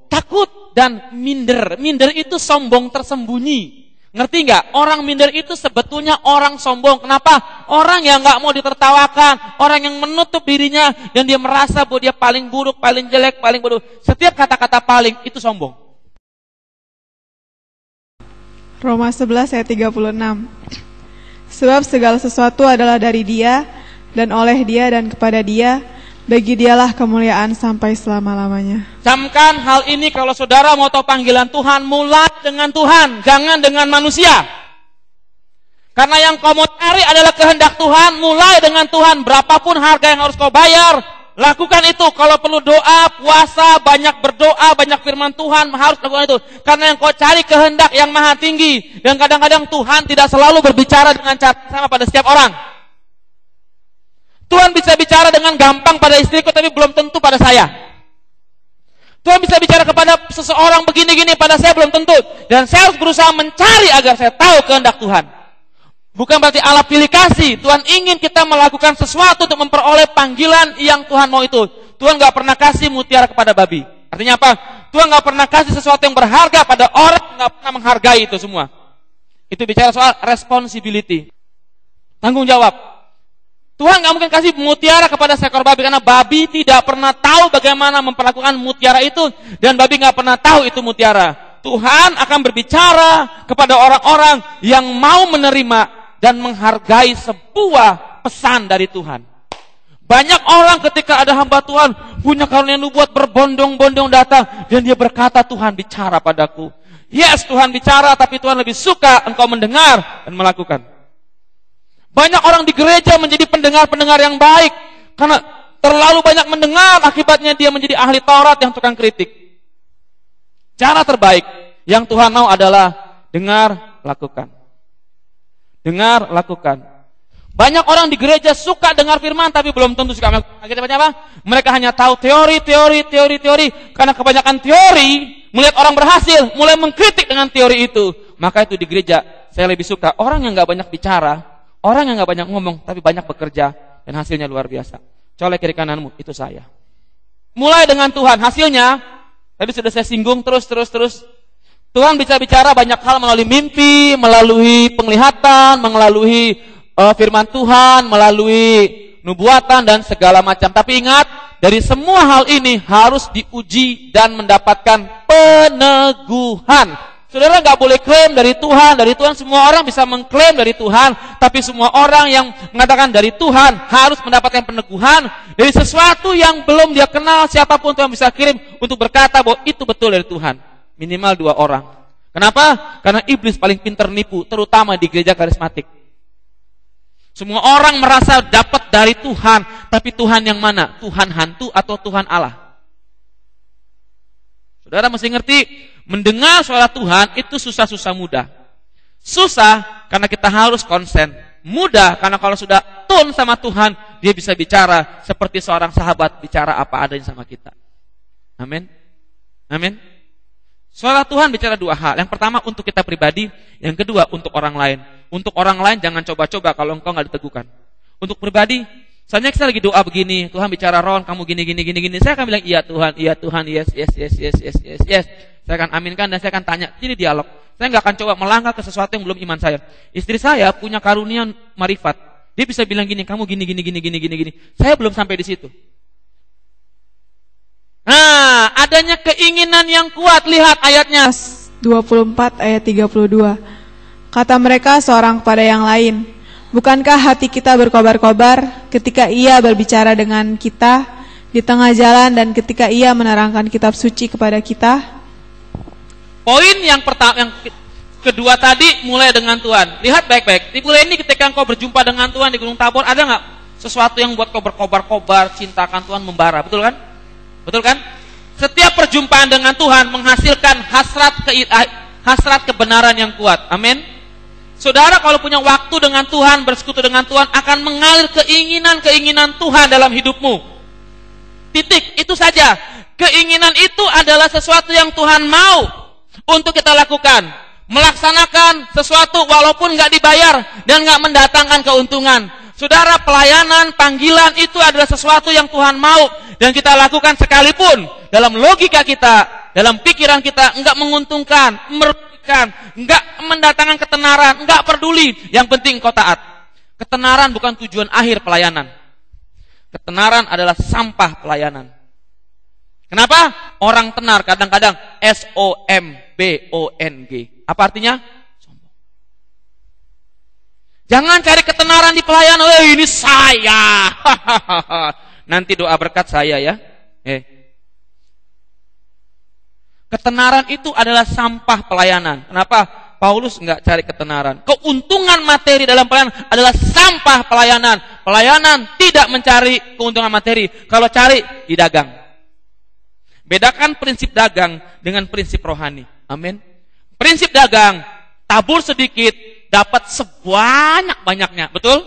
Takut dan minder. Minder itu sombong tersembunyi. Ngerti nggak? Orang minder itu sebetulnya orang sombong. Kenapa? Orang yang nggak mau ditertawakan, orang yang menutup dirinya, yang dia merasa bahwa dia paling buruk, paling jelek, paling bodoh. Setiap kata-kata paling itu sombong. Roma 11 ayat 36. Sebab segala sesuatu adalah dari Dia, dan oleh Dia, dan kepada Dia. Bagi Dialah kemuliaan sampai selama-lamanya. Camkan hal ini kalau saudara mau tahu panggilan Tuhan, mulai dengan Tuhan, jangan dengan manusia. Karena yang kau mau cari adalah kehendak Tuhan, mulai dengan Tuhan. Berapapun harga yang harus kau bayar, lakukan itu. Kalau perlu doa, puasa, banyak berdoa, banyak firman Tuhan, harus lakukan itu. Karena yang kau cari kehendak yang maha tinggi. Dan kadang-kadang Tuhan tidak selalu berbicara dengan cara sama pada setiap orang. Tuhan bisa bicara dengan gampang pada istriku, tapi belum tentu pada saya. Tuhan bisa bicara kepada seseorang begini-gini, pada saya belum tentu. Dan saya harus berusaha mencari agar saya tahu kehendak Tuhan. Bukan berarti Allah pilih kasih. Tuhan ingin kita melakukan sesuatu untuk memperoleh panggilan yang Tuhan mau itu. Tuhan gak pernah kasih mutiara kepada babi. Artinya apa? Tuhan gak pernah kasih sesuatu yang berharga pada orang yang gak pernah menghargai itu semua. Itu bicara soal responsibility. Tanggung jawab. Tuhan gak mungkin kasih mutiara kepada seekor babi, karena babi tidak pernah tahu bagaimana memperlakukan mutiara itu, dan babi gak pernah tahu itu mutiara. Tuhan akan berbicara kepada orang-orang yang mau menerima dan menghargai sebuah pesan dari Tuhan. Banyak orang ketika ada hamba Tuhan punya karunia nubuat, berbondong-bondong datang, dan dia berkata, Tuhan bicara padaku. Yes, Tuhan bicara, tapi Tuhan lebih suka engkau mendengar dan melakukan. Banyak orang di gereja menjadi pendengar-pendengar yang baik, karena terlalu banyak mendengar, akibatnya dia menjadi ahli Taurat yang tukang kritik. Cara terbaik yang Tuhan mau adalah dengar, lakukan. Dengar, lakukan. Banyak orang di gereja suka dengar firman, tapi belum tentu suka melakukan. Akibatnya apa? Mereka hanya tahu teori. Karena kebanyakan teori, melihat orang berhasil, mulai mengkritik dengan teori itu. Maka itu di gereja, saya lebih suka orang yang gak banyak bicara, orang yang gak banyak ngomong, tapi banyak bekerja, dan hasilnya luar biasa. Colek kiri kananmu, itu saya. Mulai dengan Tuhan, hasilnya, tadi sudah saya singgung terus. Tuhan bisa bicara banyak hal melalui mimpi, melalui penglihatan, melalui firman Tuhan, melalui nubuatan, dan segala macam. Tapi ingat, dari semua hal ini harus diuji dan mendapatkan peneguhan. Saudara nggak boleh klaim dari Tuhan semua orang bisa mengklaim dari Tuhan, tapi semua orang yang mengatakan dari Tuhan harus mendapatkan peneguhan dari sesuatu yang belum dia kenal. Siapapun Tuhan bisa kirim untuk berkata bahwa itu betul dari Tuhan. Minimal 2 orang. Kenapa? Karena iblis paling pintar nipu, terutama di gereja karismatik. Semua orang merasa dapat dari Tuhan, tapi Tuhan yang mana? Tuhan hantu atau Tuhan Allah? Saudara mesti ngerti, mendengar suara Tuhan itu susah mudah. Susah karena kita harus konsen. Mudah karena kalau sudah tune sama Tuhan, dia bisa bicara seperti seorang sahabat bicara apa adanya sama kita. Amin. Suara Tuhan bicara 2 hal. Yang pertama untuk kita pribadi, yang kedua untuk orang lain. Untuk orang lain jangan coba-coba kalau engkau gak diteguhkan. Untuk pribadi, misalnya kita lagi doa begini, Tuhan bicara, Ron, kamu gini. Saya akan bilang, iya Tuhan, yes. Saya akan aminkan dan saya akan tanya. Jadi dialog. Saya nggak akan coba melangkah ke sesuatu yang belum iman saya. Istri saya punya karunia marifat. Dia bisa bilang gini, kamu gini. Saya belum sampai di situ. Nah, adanya keinginan yang kuat. Lihat ayatnya. 24 ayat 32. Kata mereka seorang kepada yang lain, bukankah hati kita berkobar-kobar ketika ia berbicara dengan kita di tengah jalan dan ketika ia menerangkan kitab suci kepada kita? Poin yang pertama, yang kedua tadi mulai dengan Tuhan. Lihat baik-baik. Dimulai ini ketika engkau berjumpa dengan Tuhan di Gunung Tabor, ada nggak sesuatu yang buat kau berkobar-kobar, cintakan Tuhan, membara? Betul kan? Setiap perjumpaan dengan Tuhan menghasilkan hasrat kebenaran yang kuat. Amin. Saudara kalau punya waktu dengan Tuhan, bersekutu dengan Tuhan, akan mengalir keinginan Tuhan dalam hidupmu. Titik, itu saja. Keinginan itu adalah sesuatu yang Tuhan mau untuk kita lakukan. Melaksanakan sesuatu walaupun gak dibayar dan gak mendatangkan keuntungan. Saudara, pelayanan, panggilan itu adalah sesuatu yang Tuhan mau dan kita lakukan sekalipun dalam logika kita, dalam pikiran kita enggak menguntungkan, merugikan kebaikan, enggak mendatangkan ketenaran, enggak peduli. Yang penting engkau taat. Ketenaran bukan tujuan akhir pelayanan. Ketenaran adalah sampah pelayanan. Kenapa? Orang tenar kadang-kadang SOMBONG. Apa artinya? Sombong. Jangan cari ketenaran di pelayanan. Ini saya. Nanti doa berkat saya ya. Ketenaran itu adalah sampah pelayanan. Kenapa? Paulus enggak cari ketenaran. Keuntungan materi dalam pelayanan adalah sampah pelayanan. Pelayanan tidak mencari keuntungan materi. Kalau cari, didagang. Bedakan prinsip dagang dengan prinsip rohani. Amin. Prinsip dagang, tabur sedikit, dapat sebanyak-banyaknya. Betul?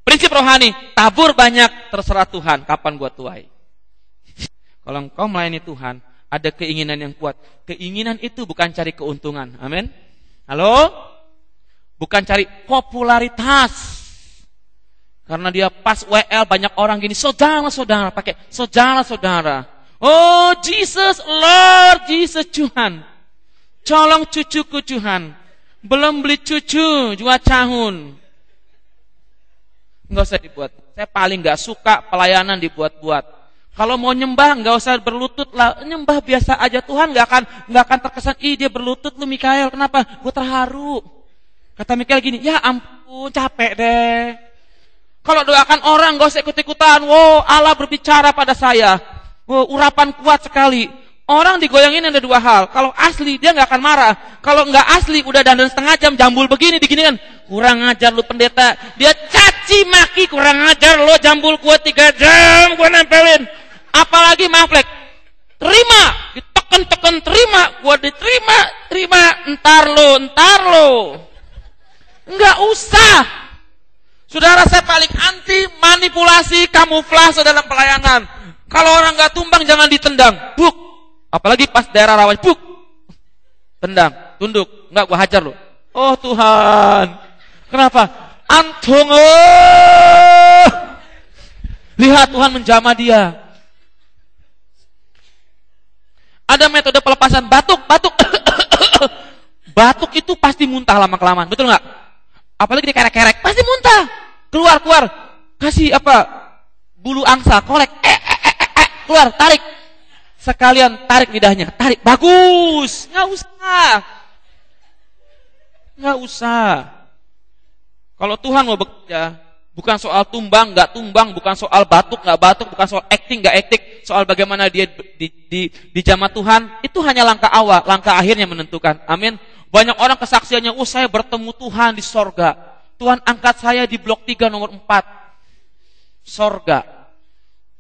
Prinsip rohani, tabur banyak, terserah Tuhan kapan gua tuai. Kalau engkau melayani Tuhan, ada keinginan yang kuat. Keinginan itu bukan cari keuntungan. Amin. Halo? Bukan cari popularitas. Karena dia pas WL banyak orang gini, saudara-saudara, pakai saudara-saudara. Oh Jesus, Lord Jesus Tuhan. Colong cucuku Tuhan. Belum beli cucu, jual cahun. Enggak usah dibuat. Saya paling enggak suka pelayanan dibuat-buat. Kalau mau nyembah enggak usah berlutut lah. Nyembah biasa aja, Tuhan enggak akan terkesan, ih dia berlutut lu Mikael. Kenapa? Gue terharu. Kata Mikael gini, ya ampun capek deh. Kalau doakan orang enggak usah ikut-ikutan. Wow, Allah berbicara pada saya. Urapan kuat sekali. Orang digoyangin ada dua hal. Kalau asli dia nggak akan marah. Kalau nggak asli udah dandan setengah jam jambul begini digini kan. Kurang ajar lu pendeta. Dia caci maki, kurang ajar lo jambul gua 3 jam gua nempelin. Apalagi maflek. Terima, diteken-teken terima, gua diterima, entar lo. Nggak usah. Saudara, saya paling anti manipulasi kamuflase dalam pelayanan. Kalau orang nggak tumbang jangan ditendang, buk. Apalagi pas daerah rawan, buk. Tendang, tunduk, nggak gua hajar lo. Oh Tuhan, kenapa? Antung, lihat Tuhan menjamah dia. Ada metode pelepasan batuk. Batuk itu pasti muntah lama-kelamaan, betul nggak? Apalagi dikerek-kerek, pasti muntah. Keluar. Kasih bulu angsa, kolek. Keluar, tarik. Sekalian tarik lidahnya, tarik. Bagus. Nggak usah. Kalau Tuhan mau bekerja, bukan soal tumbang, nggak tumbang, bukan soal batuk, nggak batuk, bukan soal acting, nggak acting, soal bagaimana dia dijamah Tuhan, itu hanya langkah awal, langkah akhirnya menentukan. Amin. Banyak orang kesaksiannya, saya bertemu Tuhan di sorga. Tuhan angkat saya di blok 3 nomor 4. Sorga.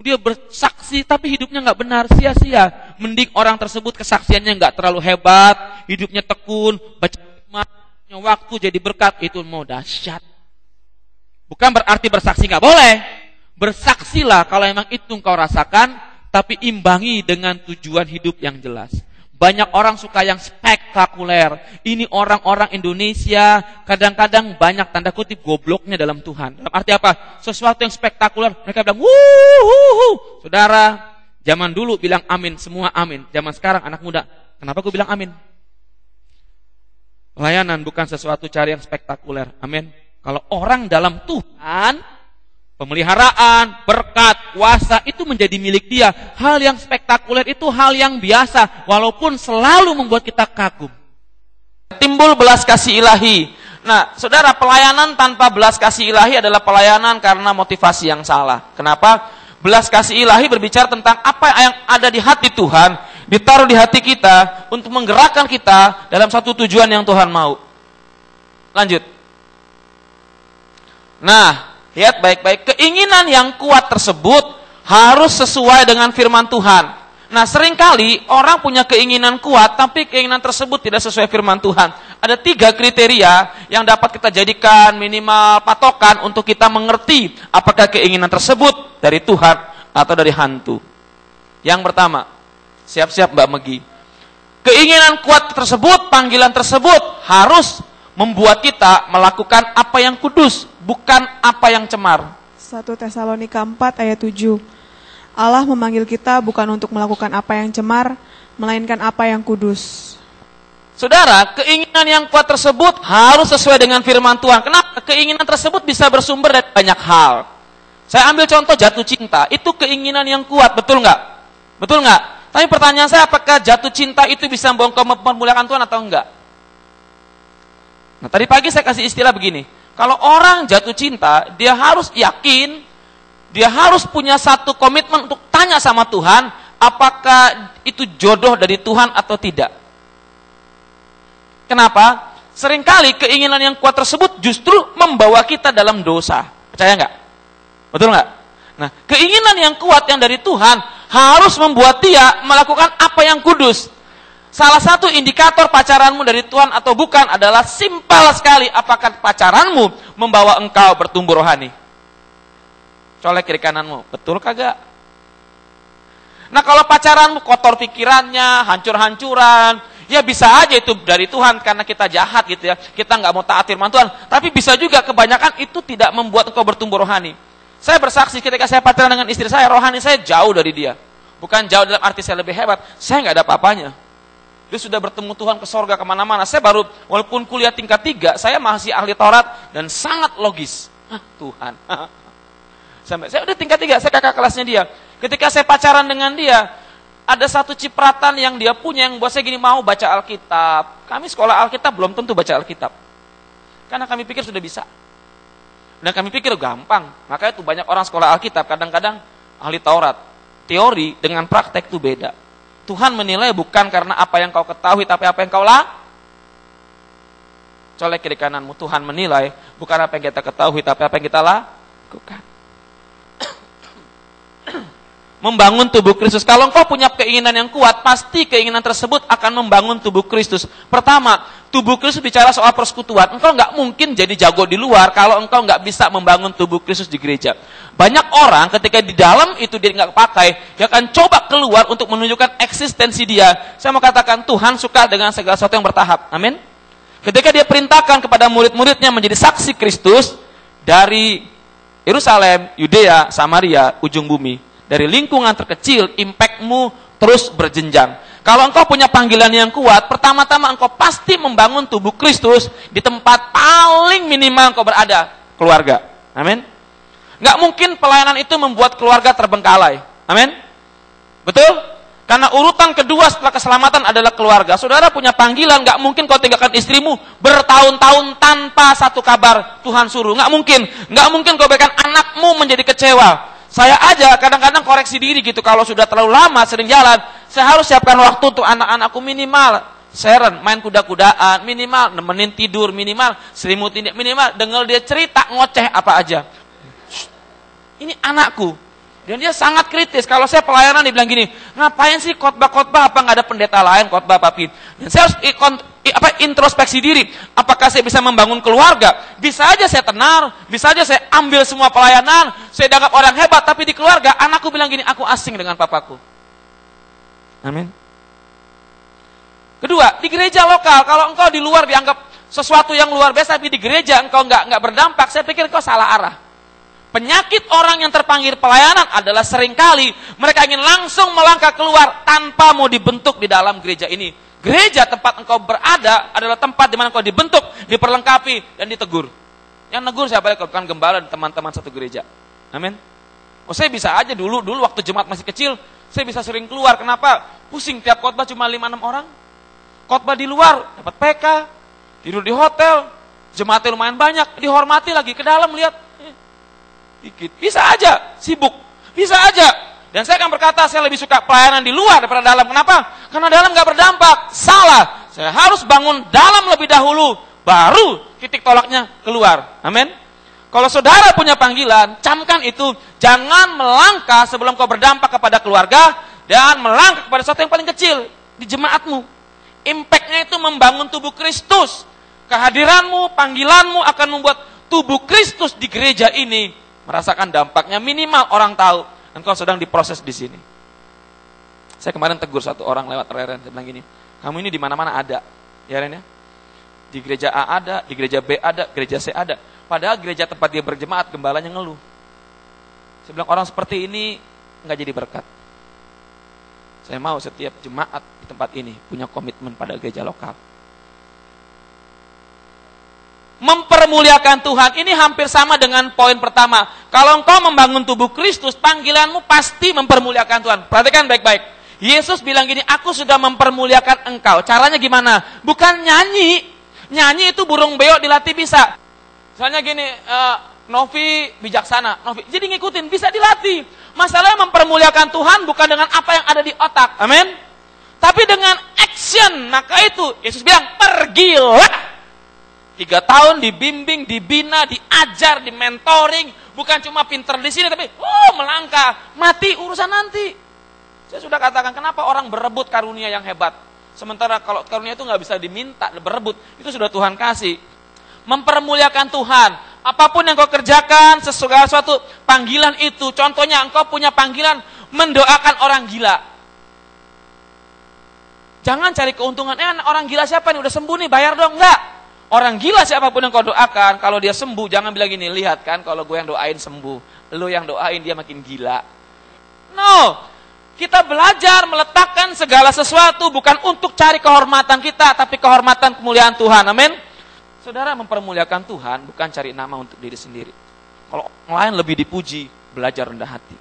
Dia bersaksi tapi hidupnya nggak benar, sia-sia. Mending orang tersebut kesaksiannya nggak terlalu hebat, hidupnya tekun, baca waktu jadi berkat, itu mau dahsyat. Bukan berarti bersaksi nggak boleh. Bersaksilah kalau emang itu engkau rasakan, tapi imbangi dengan tujuan hidup yang jelas. Banyak orang suka yang spektakuler. Ini orang-orang Indonesia kadang-kadang banyak tanda kutip gobloknya dalam Tuhan. Dalam arti apa? Sesuatu yang spektakuler, mereka bilang wuhuhu. Saudara, zaman dulu bilang amin, semua amin. Zaman sekarang anak muda, kenapa gue bilang amin? Pelayanan bukan sesuatu cari yang spektakuler. Amin. Kalau orang dalam Tuhan, pemeliharaan, berkat, kuasa itu menjadi milik dia. Hal yang spektakuler itu hal yang biasa, walaupun selalu membuat kita kagum. Timbul belas kasih ilahi. Nah, saudara, pelayanan tanpa belas kasih ilahi adalah pelayanan karena motivasi yang salah. Kenapa? Belas kasih ilahi berbicara tentang apa yang ada di hati Tuhan, ditaruh di hati kita untuk menggerakkan kita dalam satu tujuan yang Tuhan mau. Lanjut. Nah, lihat baik-baik, keinginan yang kuat tersebut harus sesuai dengan firman Tuhan. Nah, seringkali orang punya keinginan kuat, tapi keinginan tersebut tidak sesuai firman Tuhan. Ada 3 kriteria yang dapat kita jadikan minimal patokan untuk kita mengerti apakah keinginan tersebut dari Tuhan atau dari hantu. Yang pertama, siap-siap Mbak Megi. Keinginan kuat tersebut, panggilan tersebut harus membuat kita melakukan apa yang kudus, bukan apa yang cemar. 1 Tesalonika 4 ayat 7. Allah memanggil kita bukan untuk melakukan apa yang cemar, melainkan apa yang kudus. Saudara, keinginan yang kuat tersebut harus sesuai dengan firman Tuhan. Kenapa? Keinginan tersebut bisa bersumber dari banyak hal. Saya ambil contoh jatuh cinta. Itu keinginan yang kuat, betul nggak? Betul nggak? Tapi pertanyaan saya, apakah jatuh cinta itu bisa membawa engkau mempermuliakan Tuhan atau enggak? Nah, tadi pagi saya kasih istilah begini. Kalau orang jatuh cinta, dia harus yakin, dia harus punya satu komitmen untuk tanya sama Tuhan, apakah itu jodoh dari Tuhan atau tidak. Kenapa? Seringkali keinginan yang kuat tersebut justru membawa kita dalam dosa. Percaya nggak? Betul nggak? Nah, keinginan yang kuat yang dari Tuhan harus membuat dia melakukan apa yang kudus. Salah satu indikator pacaranmu dari Tuhan atau bukan adalah simpel sekali. Apakah pacaranmu membawa engkau bertumbuh rohani? Colek kiri kananmu, betul kagak? Nah, kalau pacaranmu kotor pikirannya, hancur-hancuran, ya bisa aja itu dari Tuhan karena kita jahat gitu ya. Kita nggak mau taat firman Tuhan. Tapi bisa juga kebanyakan itu tidak membuat engkau bertumbuh rohani. Saya bersaksi ketika saya pacaran dengan istri saya, rohani saya jauh dari dia. Bukan jauh dalam arti saya lebih hebat. Saya nggak ada apa-apanya. Dia sudah bertemu Tuhan ke sorga kemana-mana. Saya baru, walaupun kuliah tingkat 3, saya masih ahli Taurat dan sangat logis. Tuhan. Saya udah tingkat 3, saya kakak kelasnya dia. Ketika saya pacaran dengan dia, ada satu cipratan yang dia punya yang buat saya gini, mau baca Alkitab. Kami sekolah Alkitab belum tentu baca Alkitab. Karena kami pikir sudah bisa. Dan kami pikir gampang. Makanya tuh banyak orang sekolah Alkitab kadang-kadang ahli Taurat. Teori dengan praktek itu beda. Tuhan menilai bukan karena apa yang kau ketahui, tapi apa yang kau colek kiri kananmu. Tuhan menilai bukan apa yang kita ketahui, tapi apa yang kita lakukan. Membangun tubuh Kristus. Kalau engkau punya keinginan yang kuat, pasti keinginan tersebut akan membangun tubuh Kristus. Pertama, tubuh Kristus bicara soal persekutuan. Engkau nggak mungkin jadi jago di luar kalau engkau nggak bisa membangun tubuh Kristus di gereja. Banyak orang ketika di dalam itu dia nggak pakai, dia akan coba keluar untuk menunjukkan eksistensi dia. Saya mau katakan Tuhan suka dengan segala sesuatu yang bertahap. Amin. Ketika dia perintahkan kepada murid-muridnya menjadi saksi Kristus dari Yerusalem, Yudea, Samaria, ujung bumi. Dari lingkungan terkecil, impact-mu terus berjenjang. Kalau engkau punya panggilan yang kuat, pertama-tama engkau pasti membangun tubuh Kristus di tempat paling minimal engkau berada, keluarga. Amin. Nggak mungkin pelayanan itu membuat keluarga terbengkalai. Amin. Betul? Karena urutan kedua setelah keselamatan adalah keluarga. Saudara punya panggilan, nggak mungkin kau tinggalkan istrimu bertahun-tahun tanpa satu kabar Tuhan suruh. Nggak mungkin. Nggak mungkin kau biarkan anakmu menjadi kecewa. Saya aja kadang-kadang koreksi diri gitu, kalau sudah terlalu lama sering jalan, saya harus siapkan waktu untuk anak-anakku minimal seren, main kuda-kudaan, minimal nemenin tidur, minimal selimutin dia, minimal dengar dia cerita ngoceh apa aja. Ini anakku. Dan dia sangat kritis. Kalau saya pelayanan dibilang gini, ngapain sih khotbah-khotbah, apa nggak ada pendeta lain khotbah papi? Dan saya harus introspeksi diri. Apakah saya bisa membangun keluarga? Bisa aja saya tenar, bisa aja saya ambil semua pelayanan, saya dianggap orang hebat, tapi di keluarga anakku bilang gini, aku asing dengan papaku. Amin. Kedua, di gereja lokal, kalau engkau di luar dianggap sesuatu yang luar biasa, tapi di gereja engkau nggak berdampak, saya pikir engkau salah arah. Penyakit orang yang terpanggil pelayanan adalah seringkali mereka ingin langsung melangkah keluar tanpa mau dibentuk di dalam gereja ini. Gereja tempat engkau berada adalah tempat di mana engkau dibentuk, diperlengkapi, dan ditegur. Yang negur siapa? Bukan gembala dan teman-teman satu gereja. Amin. Oh, saya bisa aja dulu waktu jemaat masih kecil, saya bisa sering keluar. Kenapa? Pusing tiap khotbah cuma 5-6 orang. Khotbah di luar dapat PK, tidur di hotel, jemaatnya lumayan banyak, dihormati lagi, ke dalam lihat dikit. Bisa aja sibuk, bisa aja. Dan saya akan berkata, saya lebih suka pelayanan di luar daripada dalam. Kenapa? Karena dalam gak berdampak. Salah. Saya harus bangun dalam lebih dahulu, baru titik tolaknya keluar. Amin. Kalau saudara punya panggilan, camkan itu. Jangan melangkah sebelum kau berdampak kepada keluarga, dan melangkah kepada sesuatu yang paling kecil di jemaatmu. Impact-nya itu membangun tubuh Kristus. Kehadiranmu, panggilanmu akan membuat tubuh Kristus di gereja ini merasakan dampaknya, minimal orang tahu engkau sedang diproses di sini. Saya kemarin tegur satu orang lewat Reren, saya bilang gini, kamu ini di mana-mana ada, ya Ren ya? Di gereja A ada, di gereja B ada, gereja C ada. Padahal gereja tempat dia berjemaat, gembalanya ngeluh. Saya bilang orang seperti ini nggak jadi berkat. Saya mau setiap jemaat di tempat ini punya komitmen pada gereja lokal. mempermuliakan Tuhan. Ini hampir sama dengan poin pertama. Kalau engkau membangun tubuh Kristus, panggilanmu pasti mempermuliakan Tuhan. Perhatikan baik-baik. Yesus bilang gini, aku sudah mempermuliakan engkau. Caranya gimana? Bukan nyanyi. Nyanyi itu burung beo dilatih bisa. Misalnya gini, Novi bijaksana. Novi, jadi ngikutin, bisa dilatih. Masalahnya mempermuliakan Tuhan bukan dengan apa yang ada di otak. Amin. Tapi dengan action. Maka itu, Yesus bilang, pergilah. 3 tahun dibimbing, dibina, diajar, dimentoring, bukan cuma pinter di sini tapi melangkah, mati urusan nanti. Saya sudah katakan kenapa orang berebut karunia yang hebat, sementara kalau karunia itu nggak bisa diminta, berebut itu sudah Tuhan kasih. Mempermuliakan Tuhan, apapun yang kau kerjakan, segala sesuatu panggilan itu. Contohnya engkau punya panggilan mendoakan orang gila. Jangan cari keuntungan. Orang gila siapa nih udah sembuh nih, bayar dong, enggak. Orang gila siapapun yang kau doakan, kalau dia sembuh, jangan bilang gini, lihat kan kalau gue yang doain sembuh, lo yang doain dia makin gila. No, kita belajar meletakkan segala sesuatu bukan untuk cari kehormatan kita, tapi kehormatan kemuliaan Tuhan, amin. Saudara, mempermuliakan Tuhan bukan cari nama untuk diri sendiri. Kalau orang lain lebih dipuji, belajar rendah hati.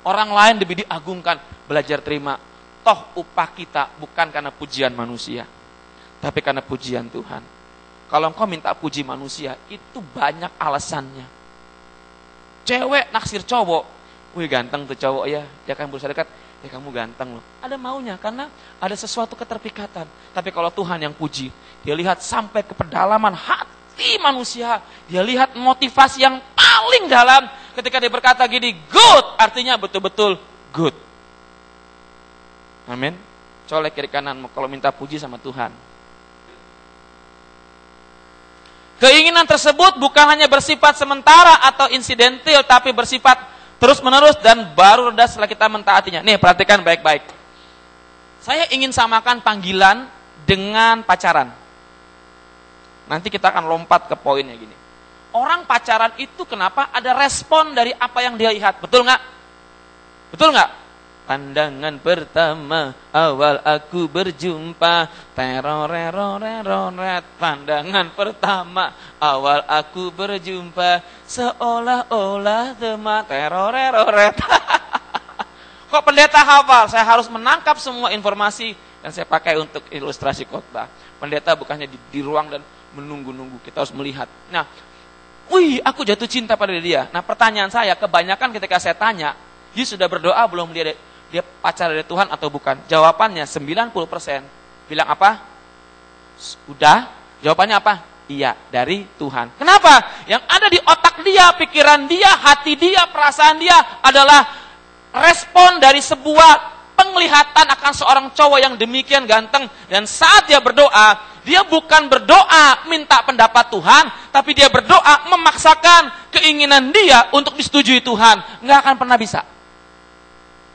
Orang lain lebih diagungkan, belajar terima. Toh upah kita bukan karena pujian manusia, tapi karena pujian Tuhan. Kalau engkau minta puji manusia, itu banyak alasannya. Cewek naksir cowok, wih ganteng tuh cowok ya, dia kan berusaha dekat, ya kamu ganteng loh. Ada maunya, karena ada sesuatu keterpikatan. Tapi kalau Tuhan yang puji, dia lihat sampai ke pedalaman hati manusia. Dia lihat motivasi yang paling dalam. Ketika dia berkata gini, good, artinya betul-betul good. Amin. Colek kiri kanan kalau minta puji sama Tuhan. Keinginan tersebut bukan hanya bersifat sementara atau insidental, tapi bersifat terus-menerus dan baru reda setelah kita mentaatinya. Nih, perhatikan baik-baik. Saya ingin samakan panggilan dengan pacaran. Nanti kita akan lompat ke poinnya gini. Orang pacaran itu kenapa ada respon dari apa yang dia lihat? Betul nggak? Betul nggak? Pandangan pertama awal aku berjumpa, teroreroreret. Pandangan pertama awal aku berjumpa, seolah-olah teman teroreroreret. Kok pendeta hafal? Saya harus menangkap semua informasi dan saya pakai untuk ilustrasi khotbah. Pendeta bukannya di ruang dan menunggu-nunggu, kita harus melihat. Nah, aku jatuh cinta pada dia. Nah, pertanyaan saya, kebanyakan ketika saya tanya, dia sudah berdoa belum dia pacar dari Tuhan atau bukan? Jawabannya 90% bilang apa? Udah. Jawabannya apa? Iya, dari Tuhan. Kenapa? Yang ada di otak dia, pikiran dia, hati dia, perasaan dia adalah respon dari sebuah penglihatan akan seorang cowok yang demikian ganteng. Dan saat dia berdoa, dia bukan berdoa minta pendapat Tuhan, tapi dia berdoa memaksakan keinginan dia untuk disetujui Tuhan. Nggak akan pernah bisa.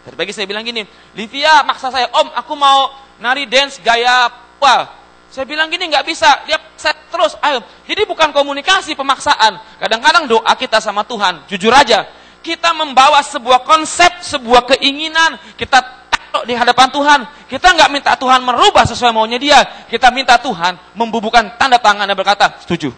Tadi pagi saya bilang gini, Livia maksa saya, Om aku mau nari dance gaya apa? Saya bilang gini, nggak bisa, dia set terus, ayo. Jadi bukan komunikasi, pemaksaan. Kadang-kadang doa kita sama Tuhan, jujur aja, kita membawa sebuah konsep, sebuah keinginan, kita taruh di hadapan Tuhan. Kita nggak minta Tuhan merubah sesuai maunya dia, kita minta Tuhan membubuhkan tanda tangan dan berkata, setuju.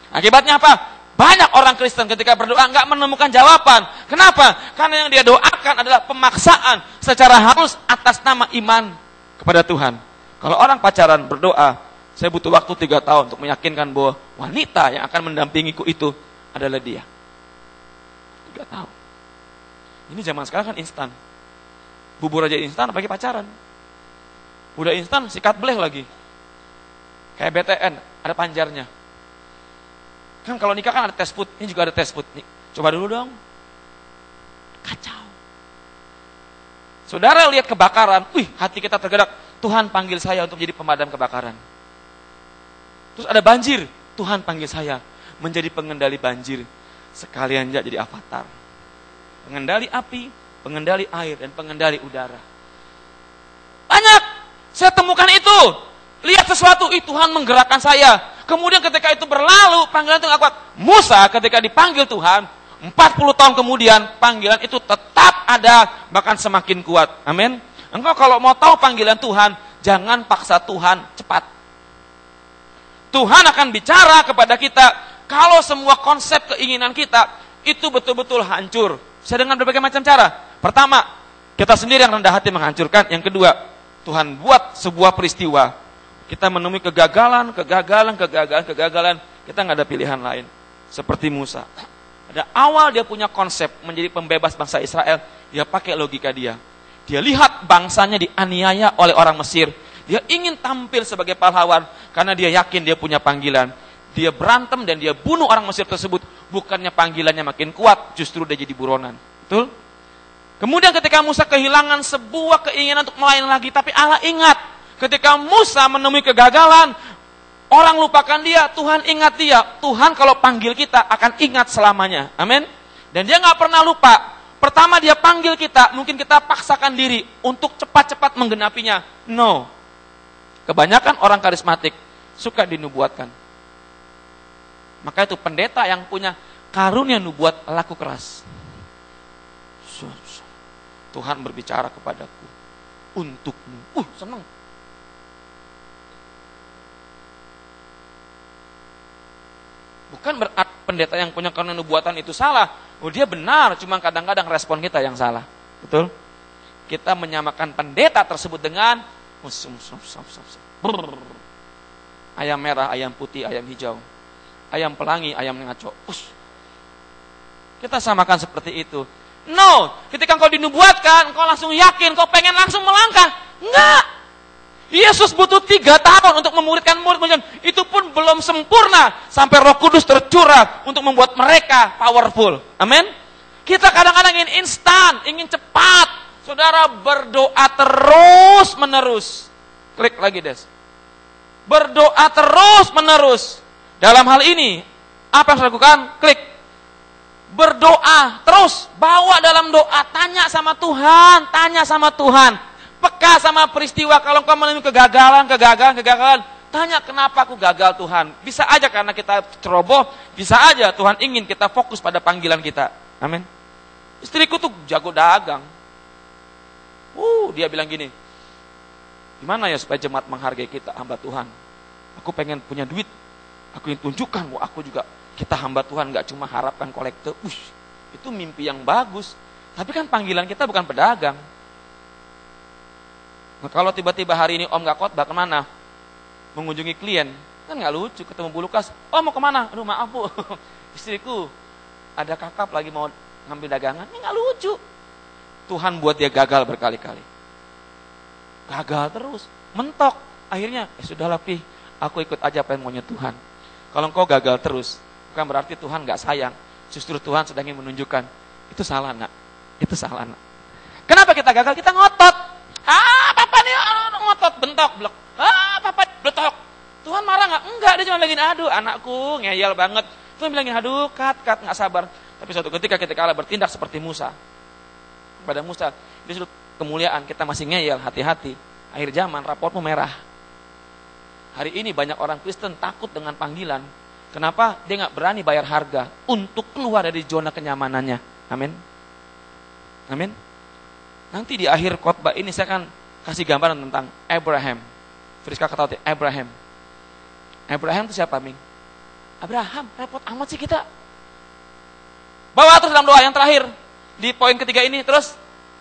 Akibatnya apa? Banyak orang Kristen ketika berdoa nggak menemukan jawaban. Kenapa? Karena yang dia doakan adalah pemaksaan secara halus atas nama iman kepada Tuhan. Kalau orang pacaran berdoa, saya butuh waktu 3 tahun untuk meyakinkan bahwa wanita yang akan mendampingiku itu adalah dia. 3 tahun. Ini zaman sekarang kan instan. Bubur aja instan, apalagi pacaran. Udah instan, sikat bleh lagi. Kayak BTN, ada panjarnya. Kan kalau nikah kan ada tes put, ini juga ada tes put. Nih, coba dulu dong. Kacau. Saudara lihat kebakaran, hati kita tergerak. Tuhan panggil saya untuk menjadi pemadam kebakaran. Terus ada banjir, Tuhan panggil saya menjadi pengendali banjir. Sekalian jadi avatar. Pengendali api, pengendali air, dan pengendali udara. Banyak, saya temukan itu. Lihat sesuatu, Tuhan menggerakkan saya. Kemudian ketika itu berlalu, panggilan itu gak kuat. Musa ketika dipanggil Tuhan, 40 tahun kemudian, panggilan itu tetap ada, bahkan semakin kuat. Amin. Engkau kalau mau tahu panggilan Tuhan, jangan paksa Tuhan cepat. Tuhan akan bicara kepada kita kalau semua konsep keinginan kita itu betul-betul hancur. Saya dengan berbagai macam cara. Pertama, kita sendiri yang rendah hati menghancurkan. Yang kedua, Tuhan buat sebuah peristiwa. Kita menemui kegagalan. Kita nggak ada pilihan lain. Seperti Musa. Pada awal dia punya konsep menjadi pembebas bangsa Israel. Dia pakai logika dia. Dia lihat bangsanya dianiaya oleh orang Mesir. Dia ingin tampil sebagai pahlawan karena dia yakin dia punya panggilan. Dia berantem dan dia bunuh orang Mesir tersebut. Bukannya panggilannya makin kuat, justru dia jadi buronan. Betul? Kemudian ketika Musa kehilangan sebuah keinginan untuk melayani lagi, tapi Allah ingat. Ketika Musa menemui kegagalan, orang lupakan dia, Tuhan ingat dia. Tuhan kalau panggil kita akan ingat selamanya. Amin. Dan dia nggak pernah lupa. Pertama dia panggil kita, mungkin kita paksakan diri untuk cepat-cepat menggenapinya. No. Kebanyakan orang karismatik suka dinubuatkan. Maka itu pendeta yang punya karunia nubuat laku keras. Tuhan berbicara kepadaku untukmu. Senang. Bukan berarti pendeta yang punya karunia nubuatan itu salah. Dia benar, cuma kadang-kadang respon kita yang salah. Betul? Kita menyamakan pendeta tersebut dengan ayam merah, ayam putih, ayam hijau, ayam pelangi, ayam ngaco. Kita samakan seperti itu. No, ketika engkau dinubuatkan, engkau langsung yakin, engkau pengen langsung melangkah. Enggak. Yesus butuh 3 tahun untuk memuridkan murid-murid. Itu pun belum sempurna sampai Roh Kudus tercurah untuk membuat mereka powerful. Amin. Kita kadang-kadang ingin instan, ingin cepat. Saudara berdoa terus menerus. Klik lagi, Des. Berdoa terus menerus. Dalam hal ini, apa yang saya lakukan? Klik. Berdoa terus. Bawa dalam doa. Tanya sama Tuhan. Peka sama peristiwa. Kalau engkau menemui kegagalan. Tanya kenapa aku gagal Tuhan. Bisa aja karena kita ceroboh. Bisa aja Tuhan ingin kita fokus pada panggilan kita. Amin. Istriku tuh jago dagang. Dia bilang gini, gimana ya supaya jemaat menghargai kita, hamba Tuhan? Aku pengen punya duit, aku ingin tunjukkan bahwa aku juga, kita hamba Tuhan, gak cuma harapkan kolektor. Itu mimpi yang bagus, tapi kan panggilan kita bukan pedagang. Nah, kalau tiba-tiba hari ini om gak khotbah, kemana? Mengunjungi klien, kan gak lucu, ketemu Bu Lukas, mau kemana? Aduh maaf Bu, istriku ada kakap lagi mau ngambil dagangan, ini gak lucu. Tuhan buat dia gagal berkali-kali. Gagal terus, mentok. Akhirnya, sudahlah Pi, aku ikut aja apa yang maunya Tuhan. Kalau engkau gagal terus, bukan berarti Tuhan gak sayang. Justru Tuhan sedang ingin menunjukkan, itu salah nak. Kenapa kita gagal? Kita ngotot. Papa nih ngotot, bentok, blok. Papa betok. Tuhan marah gak? Enggak, dia cuma bilangin, aduh anakku ngeyel banget. Tuhan bilangin, aduh kat, gak sabar. Tapi suatu ketika Allah bertindak seperti Musa. Pada Musa, di sudut kemuliaan kita masih ngeyel, hati-hati. Akhir zaman raportmu merah. Hari ini banyak orang Kristen takut dengan panggilan. Kenapa? Dia gak berani bayar harga untuk keluar dari zona kenyamanannya. Amin. Amin. Nanti di akhir khotbah ini saya akan kasih gambaran tentang Abraham. Friska ketahui Abraham. Abraham itu siapa, Ming? Abraham, repot amat sih kita. Bawa terus dalam doa yang terakhir. Di poin ketiga ini, terus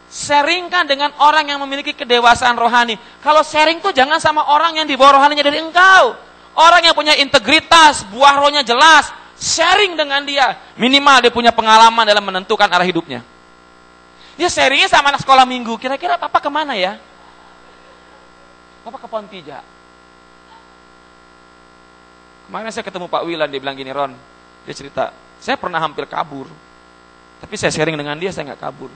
sharingkan dengan orang yang memiliki kedewasaan rohani. Kalau sharing tuh jangan sama orang yang di bawah rohaninya dari engkau. Orang yang punya integritas, buah rohnya jelas, sharing dengan dia. Minimal dia punya pengalaman dalam menentukan arah hidupnya. Dia sharingnya sama anak sekolah minggu. Kira-kira papa kemana ya? Papa ke Pontija. Kemarin saya ketemu Pak Wilan, dia bilang gini, Ron, dia cerita, saya pernah hampir kabur. Tapi saya sharing dengan dia, saya gak kabur.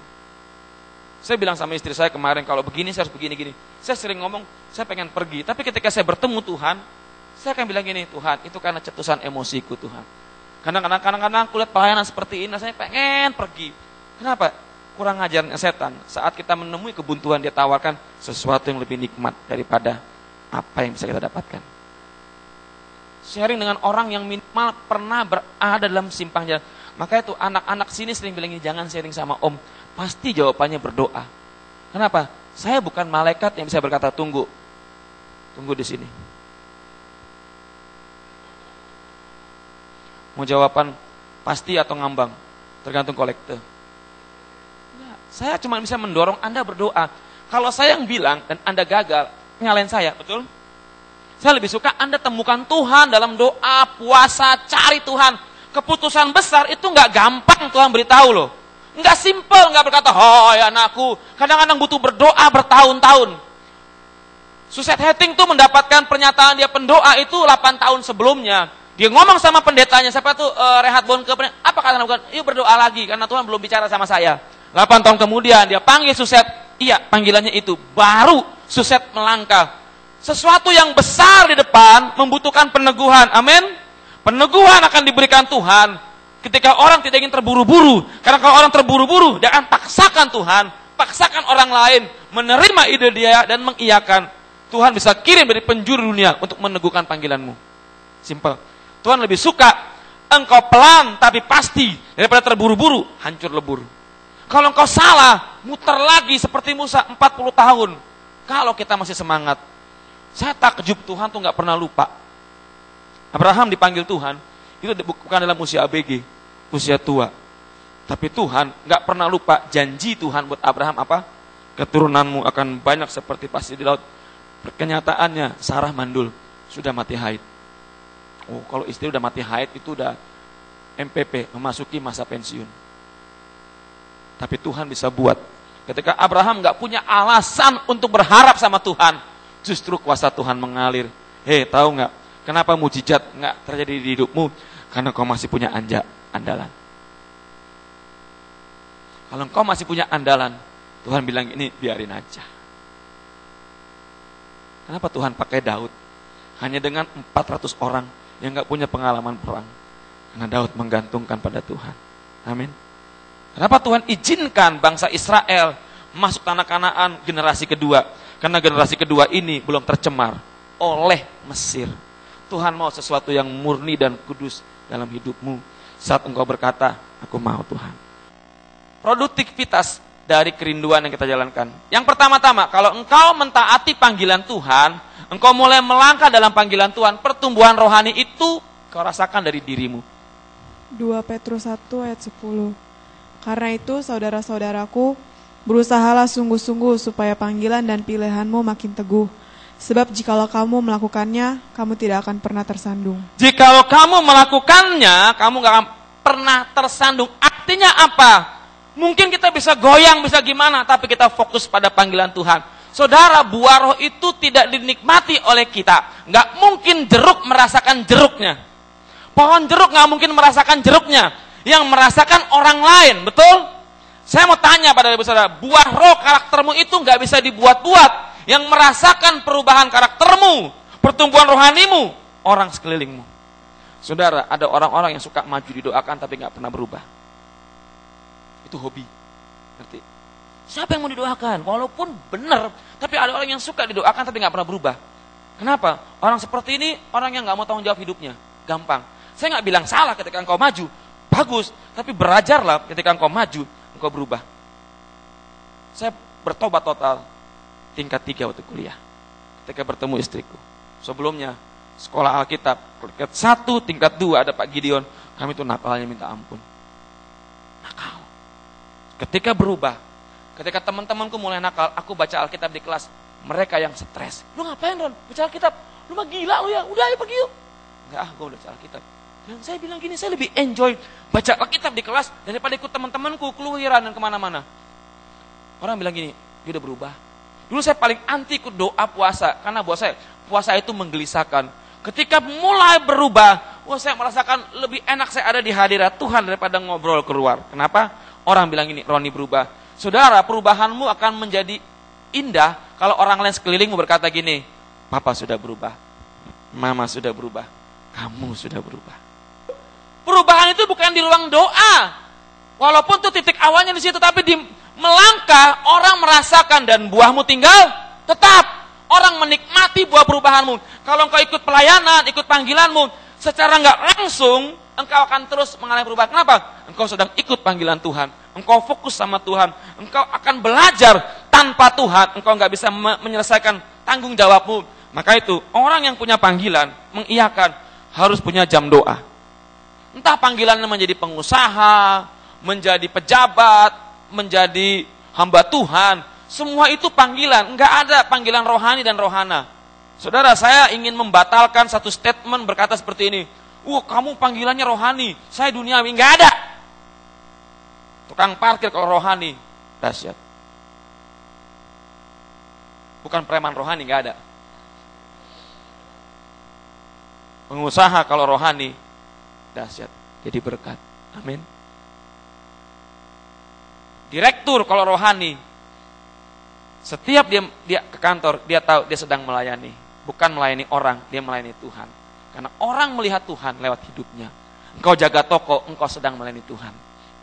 Saya bilang sama istri saya kemarin, kalau begini saya harus begini-gini. Saya sering ngomong, saya pengen pergi. Tapi ketika saya bertemu Tuhan, saya akan bilang gini, Tuhan, itu karena cetusan emosiku Tuhan. Kadang-kadang aku lihat pelayanan seperti ini, saya pengen pergi. Kenapa? Kurang ajarnya setan. Saat kita menemui kebuntuan, dia tawarkan sesuatu yang lebih nikmat daripada apa yang bisa kita dapatkan. Sharing dengan orang yang minimal pernah berada dalam simpang jalan. Maka itu anak-anak sini sering bilang ini, jangan sharing sama om. Pasti jawabannya berdoa. Kenapa? Saya bukan malaikat yang bisa berkata tunggu di sini. Mau jawaban pasti atau ngambang? Tergantung kolektor. Saya cuma bisa mendorong Anda berdoa. Kalau saya yang bilang dan Anda gagal, nyalain saya, betul? Saya lebih suka Anda temukan Tuhan dalam doa, puasa, cari Tuhan. Keputusan besar itu nggak gampang Tuhan beritahu loh. Nggak simple, nggak berkata, "Hai anakku." Kadang-kadang butuh berdoa bertahun-tahun. Suset Hating tuh mendapatkan pernyataan dia pendoa itu 8 tahun sebelumnya. Dia ngomong sama pendetanya, siapa tuh Rehat Bonke, apa kata bukan? Yuk berdoa lagi karena Tuhan belum bicara sama saya. 8 tahun kemudian dia panggil Suset, iya panggilannya itu, baru Suset melangkah. Sesuatu yang besar di depan membutuhkan peneguhan, amin. Peneguhan akan diberikan Tuhan ketika orang tidak ingin terburu-buru. Karena kalau orang terburu-buru, dia akan paksakan Tuhan, paksakan orang lain menerima ide dia dan mengiyakan. Tuhan bisa kirim dari penjuru dunia untuk meneguhkan panggilanmu. Simple. Tuhan lebih suka engkau pelan tapi pasti daripada terburu-buru hancur lebur. Kalau engkau salah, muter lagi seperti Musa 40 tahun. Kalau kita masih semangat, saya takjub Tuhan tuh nggak pernah lupa. Abraham dipanggil Tuhan, itu bukan dalam usia ABG, usia tua. Tapi Tuhan nggak pernah lupa janji Tuhan buat Abraham apa? Keturunanmu akan banyak seperti pasir di laut. Kenyataannya Sarah mandul, sudah mati haid. Oh, kalau istri udah mati haid itu udah MPP, memasuki masa pensiun. Tapi Tuhan bisa buat. Ketika Abraham nggak punya alasan untuk berharap sama Tuhan, justru kuasa Tuhan mengalir. Hei, tahu nggak? Kenapa mujizat nggak terjadi di hidupmu? Karena kau masih punya andalan. Kalau kau masih punya andalan, Tuhan bilang ini biarin aja. Kenapa Tuhan pakai Daud? Hanya dengan 400 orang yang gak punya pengalaman perang. Karena Daud menggantungkan pada Tuhan. Amin. Kenapa Tuhan izinkan bangsa Israel masuk tanah Kanaan generasi kedua? Karena generasi kedua ini belum tercemar oleh Mesir. Tuhan mau sesuatu yang murni dan kudus dalam hidupmu. Saat engkau berkata, aku mau Tuhan. Produktivitas dari kerinduan yang kita jalankan. Yang pertama-tama, kalau engkau mentaati panggilan Tuhan, engkau mulai melangkah dalam panggilan Tuhan, pertumbuhan rohani itu kau rasakan dari dirimu. 2 Petrus 1 ayat 10. Karena itu saudara-saudaraku, berusahalah sungguh-sungguh supaya panggilan dan pilihanmu makin teguh. Sebab jikalau kamu melakukannya, kamu tidak akan pernah tersandung. Jikalau kamu melakukannya, kamu gak akan pernah tersandung. Artinya apa? Mungkin kita bisa goyang, bisa gimana, tapi kita fokus pada panggilan Tuhan. Saudara, buah roh itu tidak dinikmati oleh kita. Nggak mungkin jeruk merasakan jeruknya. Pohon jeruk nggak mungkin merasakan jeruknya. Yang merasakan orang lain, betul? Saya mau tanya pada ibu saudara, buah roh karaktermu itu nggak bisa dibuat-buat. Yang merasakan perubahan karaktermu, pertumbuhan rohanimu, orang sekelilingmu. Saudara, ada orang-orang yang suka maju didoakan tapi nggak pernah berubah. Itu hobi, ngerti? Siapa yang mau didoakan? Walaupun benar, tapi ada orang yang suka didoakan tapi nggak pernah berubah. Kenapa? Orang seperti ini orang yang nggak mau tanggung jawab hidupnya, gampang. Saya nggak bilang salah ketika engkau maju, bagus. Tapi belajarlah ketika engkau maju, engkau berubah. Saya bertobat total tingkat 3 waktu kuliah, ketika bertemu istriku. Sebelumnya sekolah Alkitab, tingkat 1, tingkat 2 ada Pak Gideon. Kami itu nakalnya minta ampun. Nakal. Ketika berubah, ketika teman-temanku mulai nakal, aku baca Alkitab di kelas, mereka yang stres. Lu ngapain Ron? Baca Alkitab? Lu mah gila lu ya, udah ayo pergi yuk. Enggak, gue udah baca Alkitab. Dan saya bilang gini, saya lebih enjoy baca Alkitab di kelas daripada ikut teman-temanku keluyuran dan kemana-mana. Orang bilang gini, dia udah berubah. Dulu saya paling anti ikut doa puasa, karena buat saya, puasa itu menggelisahkan. Ketika mulai berubah, saya merasakan lebih enak saya ada di hadirat Tuhan daripada ngobrol keluar. Kenapa? Orang bilang gini, Roni berubah. Saudara, perubahanmu akan menjadi indah kalau orang lain sekelilingmu berkata gini, Papa sudah berubah, Mama sudah berubah, kamu sudah berubah. Perubahan itu bukan di ruang doa. Walaupun itu titik awalnya di situ, tapi di melangkah orang merasakan dan buahmu tinggal tetap. Orang menikmati buah perubahanmu. Kalau engkau ikut pelayanan, ikut panggilanmu, secara nggak langsung engkau akan terus mengalami perubahan. Kenapa? Engkau sedang ikut panggilan Tuhan. Engkau fokus sama Tuhan. Engkau akan belajar tanpa Tuhan. Engkau nggak bisa menyelesaikan tanggung jawabmu. Maka itu, orang yang punya panggilan, mengiyakan, harus punya jam doa. Entah panggilannya menjadi pengusaha, menjadi pejabat, menjadi hamba Tuhan. Semua itu panggilan. Enggak ada panggilan rohani dan rohana. Saudara, saya ingin membatalkan satu statement berkata seperti ini. Kamu panggilannya rohani, saya duniawi. Enggak ada. Tukang parkir kalau rohani, dahsyat. Bukan preman rohani, enggak ada. Pengusaha kalau rohani, dahsyat, jadi berkat. Amin. Direktur kalau rohani, setiap dia ke kantor, dia tahu dia sedang melayani. Bukan melayani orang, dia melayani Tuhan. Karena orang melihat Tuhan lewat hidupnya. Engkau jaga toko, engkau sedang melayani Tuhan.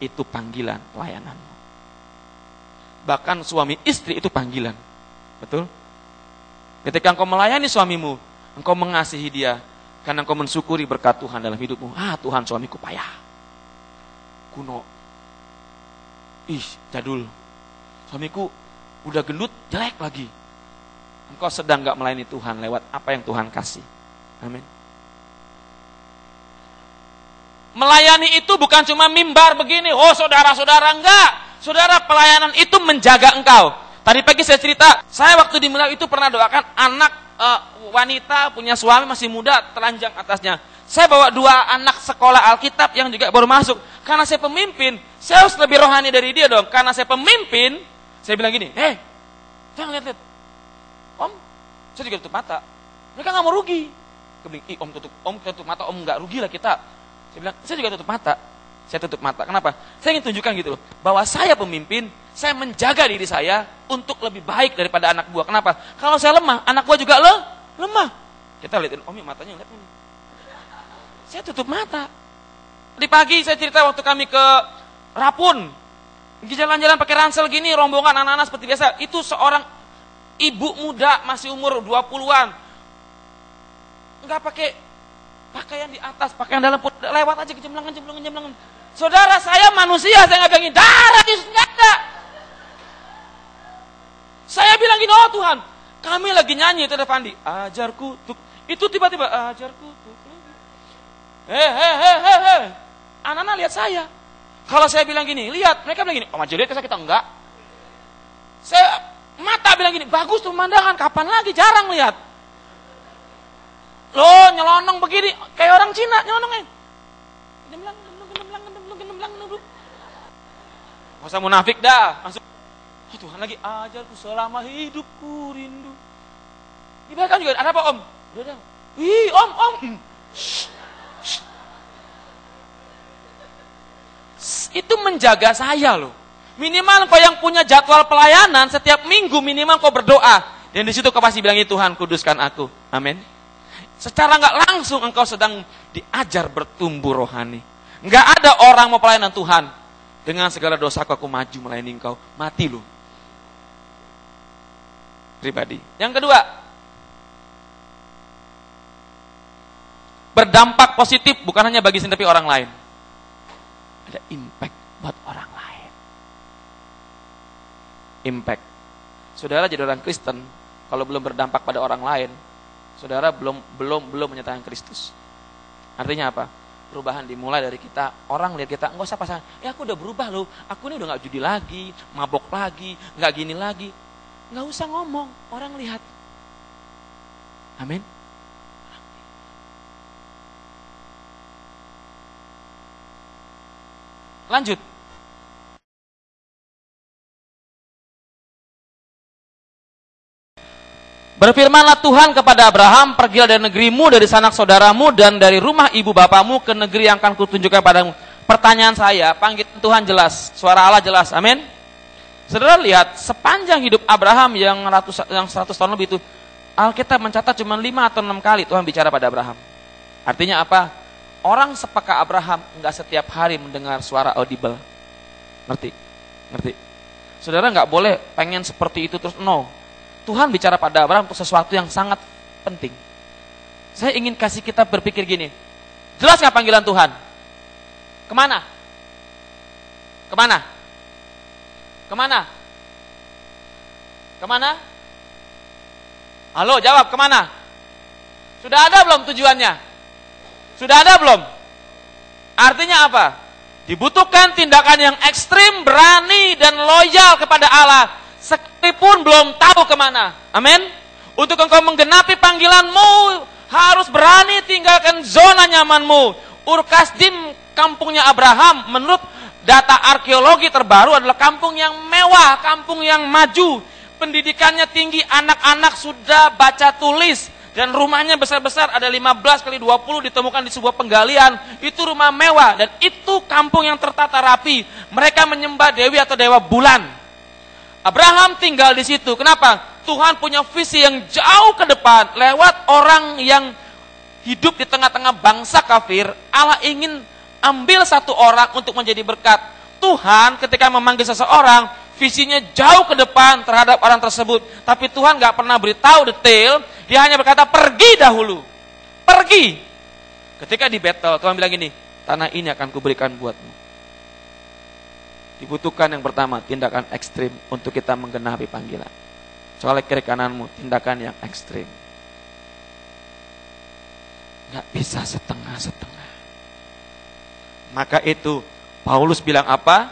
Itu panggilan pelayananmu. Bahkan suami istri itu panggilan. Betul? Ketika engkau melayani suamimu, engkau mengasihi dia. Karena engkau mensyukuri berkat Tuhan dalam hidupmu. Tuhan, suamiku payah. Kuno. Jadul. Suamiku udah gendut, jelek lagi. Engkau sedang gak melayani Tuhan lewat apa yang Tuhan kasih. Amin. Melayani itu bukan cuma mimbar begini. Saudara-saudara, enggak. Saudara, pelayanan itu menjaga engkau. Tadi pagi saya cerita, saya waktu di Milan itu pernah doakan anak wanita punya suami masih muda, telanjang atasnya. Saya bawa 2 anak sekolah Alkitab yang juga baru masuk. Karena saya pemimpin, saya harus lebih rohani dari dia dong. Karena saya pemimpin, saya bilang gini, jangan lihat. Om, saya juga tutup mata. Mereka gak mau rugi. Om tutup mata, om gak rugi lah kita. Saya bilang, saya juga tutup mata. Saya tutup mata. Kenapa? Saya ingin tunjukkan gitu loh, bahwa saya pemimpin, saya menjaga diri saya untuk lebih baik daripada anak buah. Kenapa? Kalau saya lemah, anak buah juga lemah. Kita lihatin, Om matanya lihat ini. Saya tutup mata. Di pagi saya cerita waktu kami ke Rapun. Jalan-jalan pakai ransel gini, rombongan anak-anak seperti biasa. Itu seorang ibu muda, masih umur 20-an. Enggak pakai pakaian di atas, pakaian dalam, lewat aja kejemlangan. Saudara, saya manusia, saya nggak bilang darah Yesus, nggak ada. Saya bilang gini, Tuhan, kami lagi nyanyi itu ada Pandi, ajarku tuk. Itu tiba-tiba ajarku tuk. Anak-anak lihat saya. Kalau saya bilang gini, lihat, mereka bilang gini, majelis kita enggak. Saya mata bilang gini, bagus tuh pemandangan, kapan lagi, jarang lihat. Loh, nyelonong begini, kayak orang Cina nyelonongin. Gemlang. Gak usah munafik dah. Langsung, Tuhan lagi ajarku selama hidupku rindu. Di belakang juga, ada apa Om? Udah. Om. Itu menjaga saya loh. Minimal kau yang punya jadwal pelayanan, setiap minggu minimal kau berdoa. Dan di situ kau pasti bilang, Tuhan kuduskan aku. Amin. Secara nggak langsung engkau sedang diajar bertumbuh rohani. Nggak ada orang mau pelayanan Tuhan dengan segala dosaku aku maju melayani engkau, mati lu. Pribadi. Yang kedua, berdampak positif bukan hanya bagi sendiri tapi orang lain. Ada impact buat orang lain. Impact. Saudara jadi orang Kristen, kalau belum berdampak pada orang lain, saudara belum menyatakan Kristus. Artinya apa? Perubahan dimulai dari kita. Orang lihat kita, enggak usah pasangan. Aku udah berubah loh. Aku ini udah gak judi lagi, mabok lagi, gak gini lagi. Gak usah ngomong, orang lihat. Amin. Lanjut. Berfirmanlah Tuhan kepada Abraham, pergilah dari negerimu, dari sanak saudaramu, dan dari rumah ibu bapamu ke negeri yang akan kutunjukkan padamu. Pertanyaan saya, panggilan Tuhan jelas, suara Allah jelas, amin. Saudara lihat, sepanjang hidup Abraham yang 100 tahun lebih itu, Alkitab mencatat cuma 5 atau 6 kali Tuhan bicara pada Abraham. Artinya apa? Orang sepeka Abraham enggak setiap hari mendengar suara audible. Ngerti? Saudara enggak boleh pengen seperti itu terus, no. Tuhan bicara pada Abraham untuk sesuatu yang sangat penting. Saya ingin kasih kita berpikir gini. Jelas nggak panggilan Tuhan? Kemana? Halo, jawab, kemana? Sudah ada belum tujuannya? Sudah ada belum? Artinya apa? Dibutuhkan tindakan yang ekstrim, berani, dan loyal kepada Allah. Sekalipun belum tahu kemana. Amin. Untuk engkau menggenapi panggilanmu, harus berani tinggalkan zona nyamanmu. Ur Kasdim, kampungnya Abraham, menurut data arkeologi terbaru adalah kampung yang mewah, kampung yang maju. Pendidikannya tinggi, anak-anak sudah baca tulis. Dan rumahnya besar-besar, ada 15 kali 20 ditemukan di sebuah penggalian. Itu rumah mewah, dan itu kampung yang tertata rapi. Mereka menyembah dewi atau dewa bulan. Abraham tinggal di situ. Kenapa? Tuhan punya visi yang jauh ke depan. Lewat orang yang hidup di tengah-tengah bangsa kafir, Allah ingin ambil satu orang untuk menjadi berkat. Tuhan ketika memanggil seseorang, visinya jauh ke depan terhadap orang tersebut. Tapi Tuhan gak pernah beritahu detail. Dia hanya berkata, pergi dahulu. Pergi. Ketika di Betel, Tuhan bilang gini, tanah ini akan kuberikan buatmu. Dibutuhkan yang pertama, tindakan ekstrim untuk kita menggenapi panggilan. Soalnya kiri kananmu, tindakan yang ekstrim. Gak bisa setengah-setengah. Maka itu, Paulus bilang apa?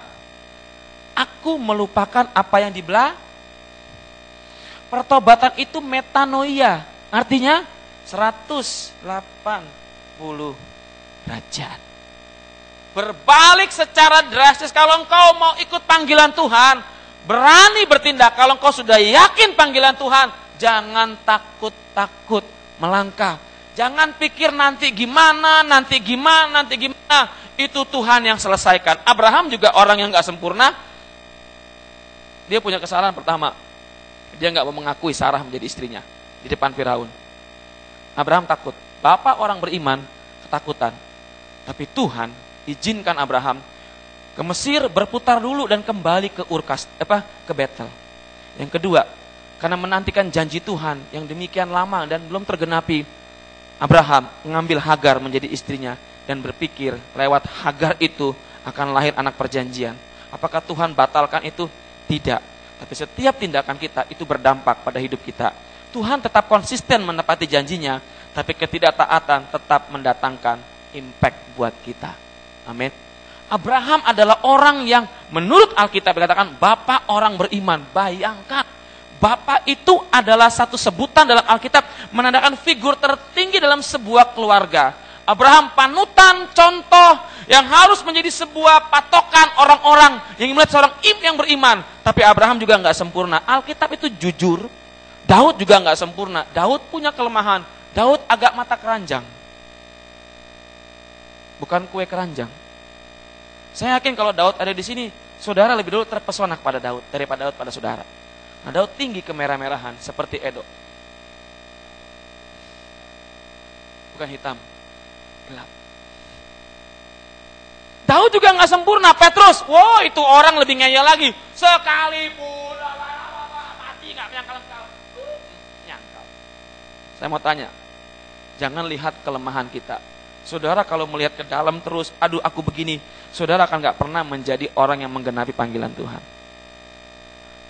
Aku melupakan apa yang dibelah. Pertobatan itu metanoia. Artinya 180 derajat. Berbalik secara drastis. Kalau engkau mau ikut panggilan Tuhan, berani bertindak. Kalau engkau sudah yakin panggilan Tuhan, jangan takut-takut melangkah. Jangan pikir nanti gimana. Itu Tuhan yang selesaikan. Abraham juga orang yang gak sempurna. Dia punya kesalahan pertama. Dia gak mau mengakui Sarah menjadi istrinya di depan Firaun. Abraham takut. Bapak orang beriman ketakutan. Tapi Tuhan izinkan Abraham ke Mesir, berputar dulu dan kembali ke ke Betel. Yang kedua, karena menantikan janji Tuhan yang demikian lama dan belum tergenapi, Abraham mengambil Hagar menjadi istrinya dan berpikir lewat Hagar itu akan lahir anak perjanjian. Apakah Tuhan batalkan itu? Tidak. Tapi setiap tindakan kita itu berdampak pada hidup kita. Tuhan tetap konsisten menepati janjinya, tapi ketidaktaatan tetap mendatangkan impact buat kita. Amin. Abraham adalah orang yang menurut Alkitab dikatakan Bapak orang beriman. Bayangkan, Bapak itu adalah satu sebutan dalam Alkitab menandakan figur tertinggi dalam sebuah keluarga. Abraham panutan, contoh yang harus menjadi sebuah patokan orang-orang yang melihat seorang yang beriman. Tapi Abraham juga nggak sempurna. Alkitab itu jujur. Daud juga nggak sempurna. Daud punya kelemahan. Daud agak mata keranjang. Bukan kue keranjang. Saya yakin kalau Daud ada di sini, saudara lebih dulu terpesona kepada Daud daripada Daud pada saudara. Nah, Daud tinggi kemerah-merahan seperti Edom. Bukan hitam, gelap. Daud juga nggak sempurna. Petrus, wow itu orang lebih ngeyel lagi. Sekalipun mati nggak nyangkal. Saya mau tanya, jangan lihat kelemahan kita. Saudara kalau melihat ke dalam terus, aduh aku begini, saudara akan gak pernah menjadi orang yang menggenapi panggilan Tuhan.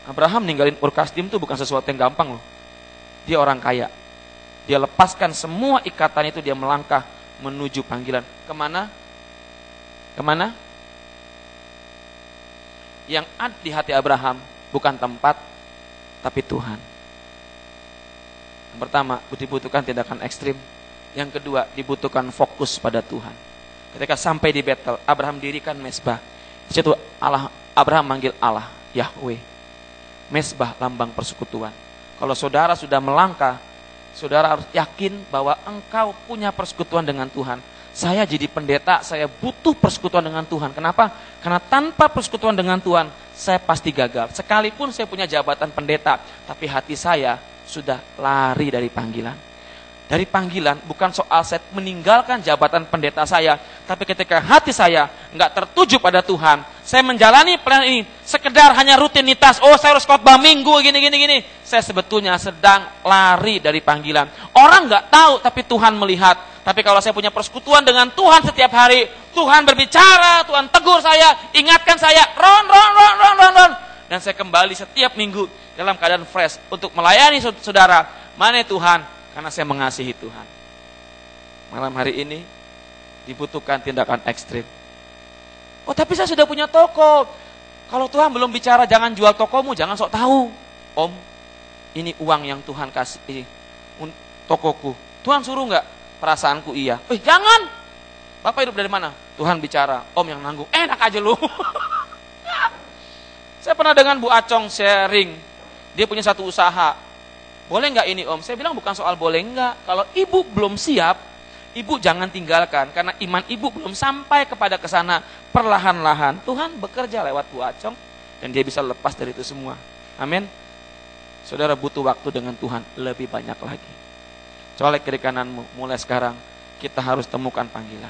Abraham ninggalin Ur Kasdim itu bukan sesuatu yang gampang loh. Dia orang kaya. Dia lepaskan semua ikatan itu, dia melangkah menuju panggilan. Kemana? Kemana? Yang ada di hati Abraham bukan tempat, tapi Tuhan. Yang pertama, dibutuhkan tindakan ekstrim. Yang kedua, dibutuhkan fokus pada Tuhan. Ketika sampai di Betel, Abraham dirikan mezbah. Di situ Abraham manggil Allah, Yahweh. Mezbah lambang persekutuan. Kalau saudara sudah melangkah, saudara harus yakin bahwa engkau punya persekutuan dengan Tuhan. Saya jadi pendeta, saya butuh persekutuan dengan Tuhan. Kenapa? Karena tanpa persekutuan dengan Tuhan, saya pasti gagal. Sekalipun saya punya jabatan pendeta, tapi hati saya sudah lari dari panggilan. Dari panggilan bukan soal saya meninggalkan jabatan pendeta saya, tapi ketika hati saya nggak tertuju pada Tuhan, saya menjalani pelayanan ini sekedar hanya rutinitas. Oh, saya harus khotbah minggu gini. Saya sebetulnya sedang lari dari panggilan. Orang nggak tahu, tapi Tuhan melihat. Tapi kalau saya punya persekutuan dengan Tuhan setiap hari, Tuhan berbicara, Tuhan tegur saya, ingatkan saya, ron. Dan saya kembali setiap minggu dalam keadaan fresh untuk melayani saudara. Mana Tuhan? Karena saya mengasihi Tuhan. Malam hari ini, dibutuhkan tindakan ekstrim. Oh tapi saya sudah punya toko. Kalau Tuhan belum bicara jangan jual tokomu, jangan sok tahu. Om, ini uang yang Tuhan kasih tokoku. Tuhan suruh nggak? Perasaanku iya. Jangan. Bapak hidup dari mana? Tuhan bicara. Om yang nanggung. Enak aja lu. Saya pernah dengan Bu Acong sharing. Dia punya satu usaha. Boleh nggak ini Om? Saya bilang bukan soal boleh nggak. Kalau ibu belum siap, ibu jangan tinggalkan. Karena iman ibu belum sampai kepada kesana. Perlahan-lahan Tuhan bekerja lewat Bu Acong. Dan dia bisa lepas dari itu semua. Amin. Saudara butuh waktu dengan Tuhan lebih banyak lagi. Colek kiri kananmu, mulai sekarang kita harus temukan panggilan.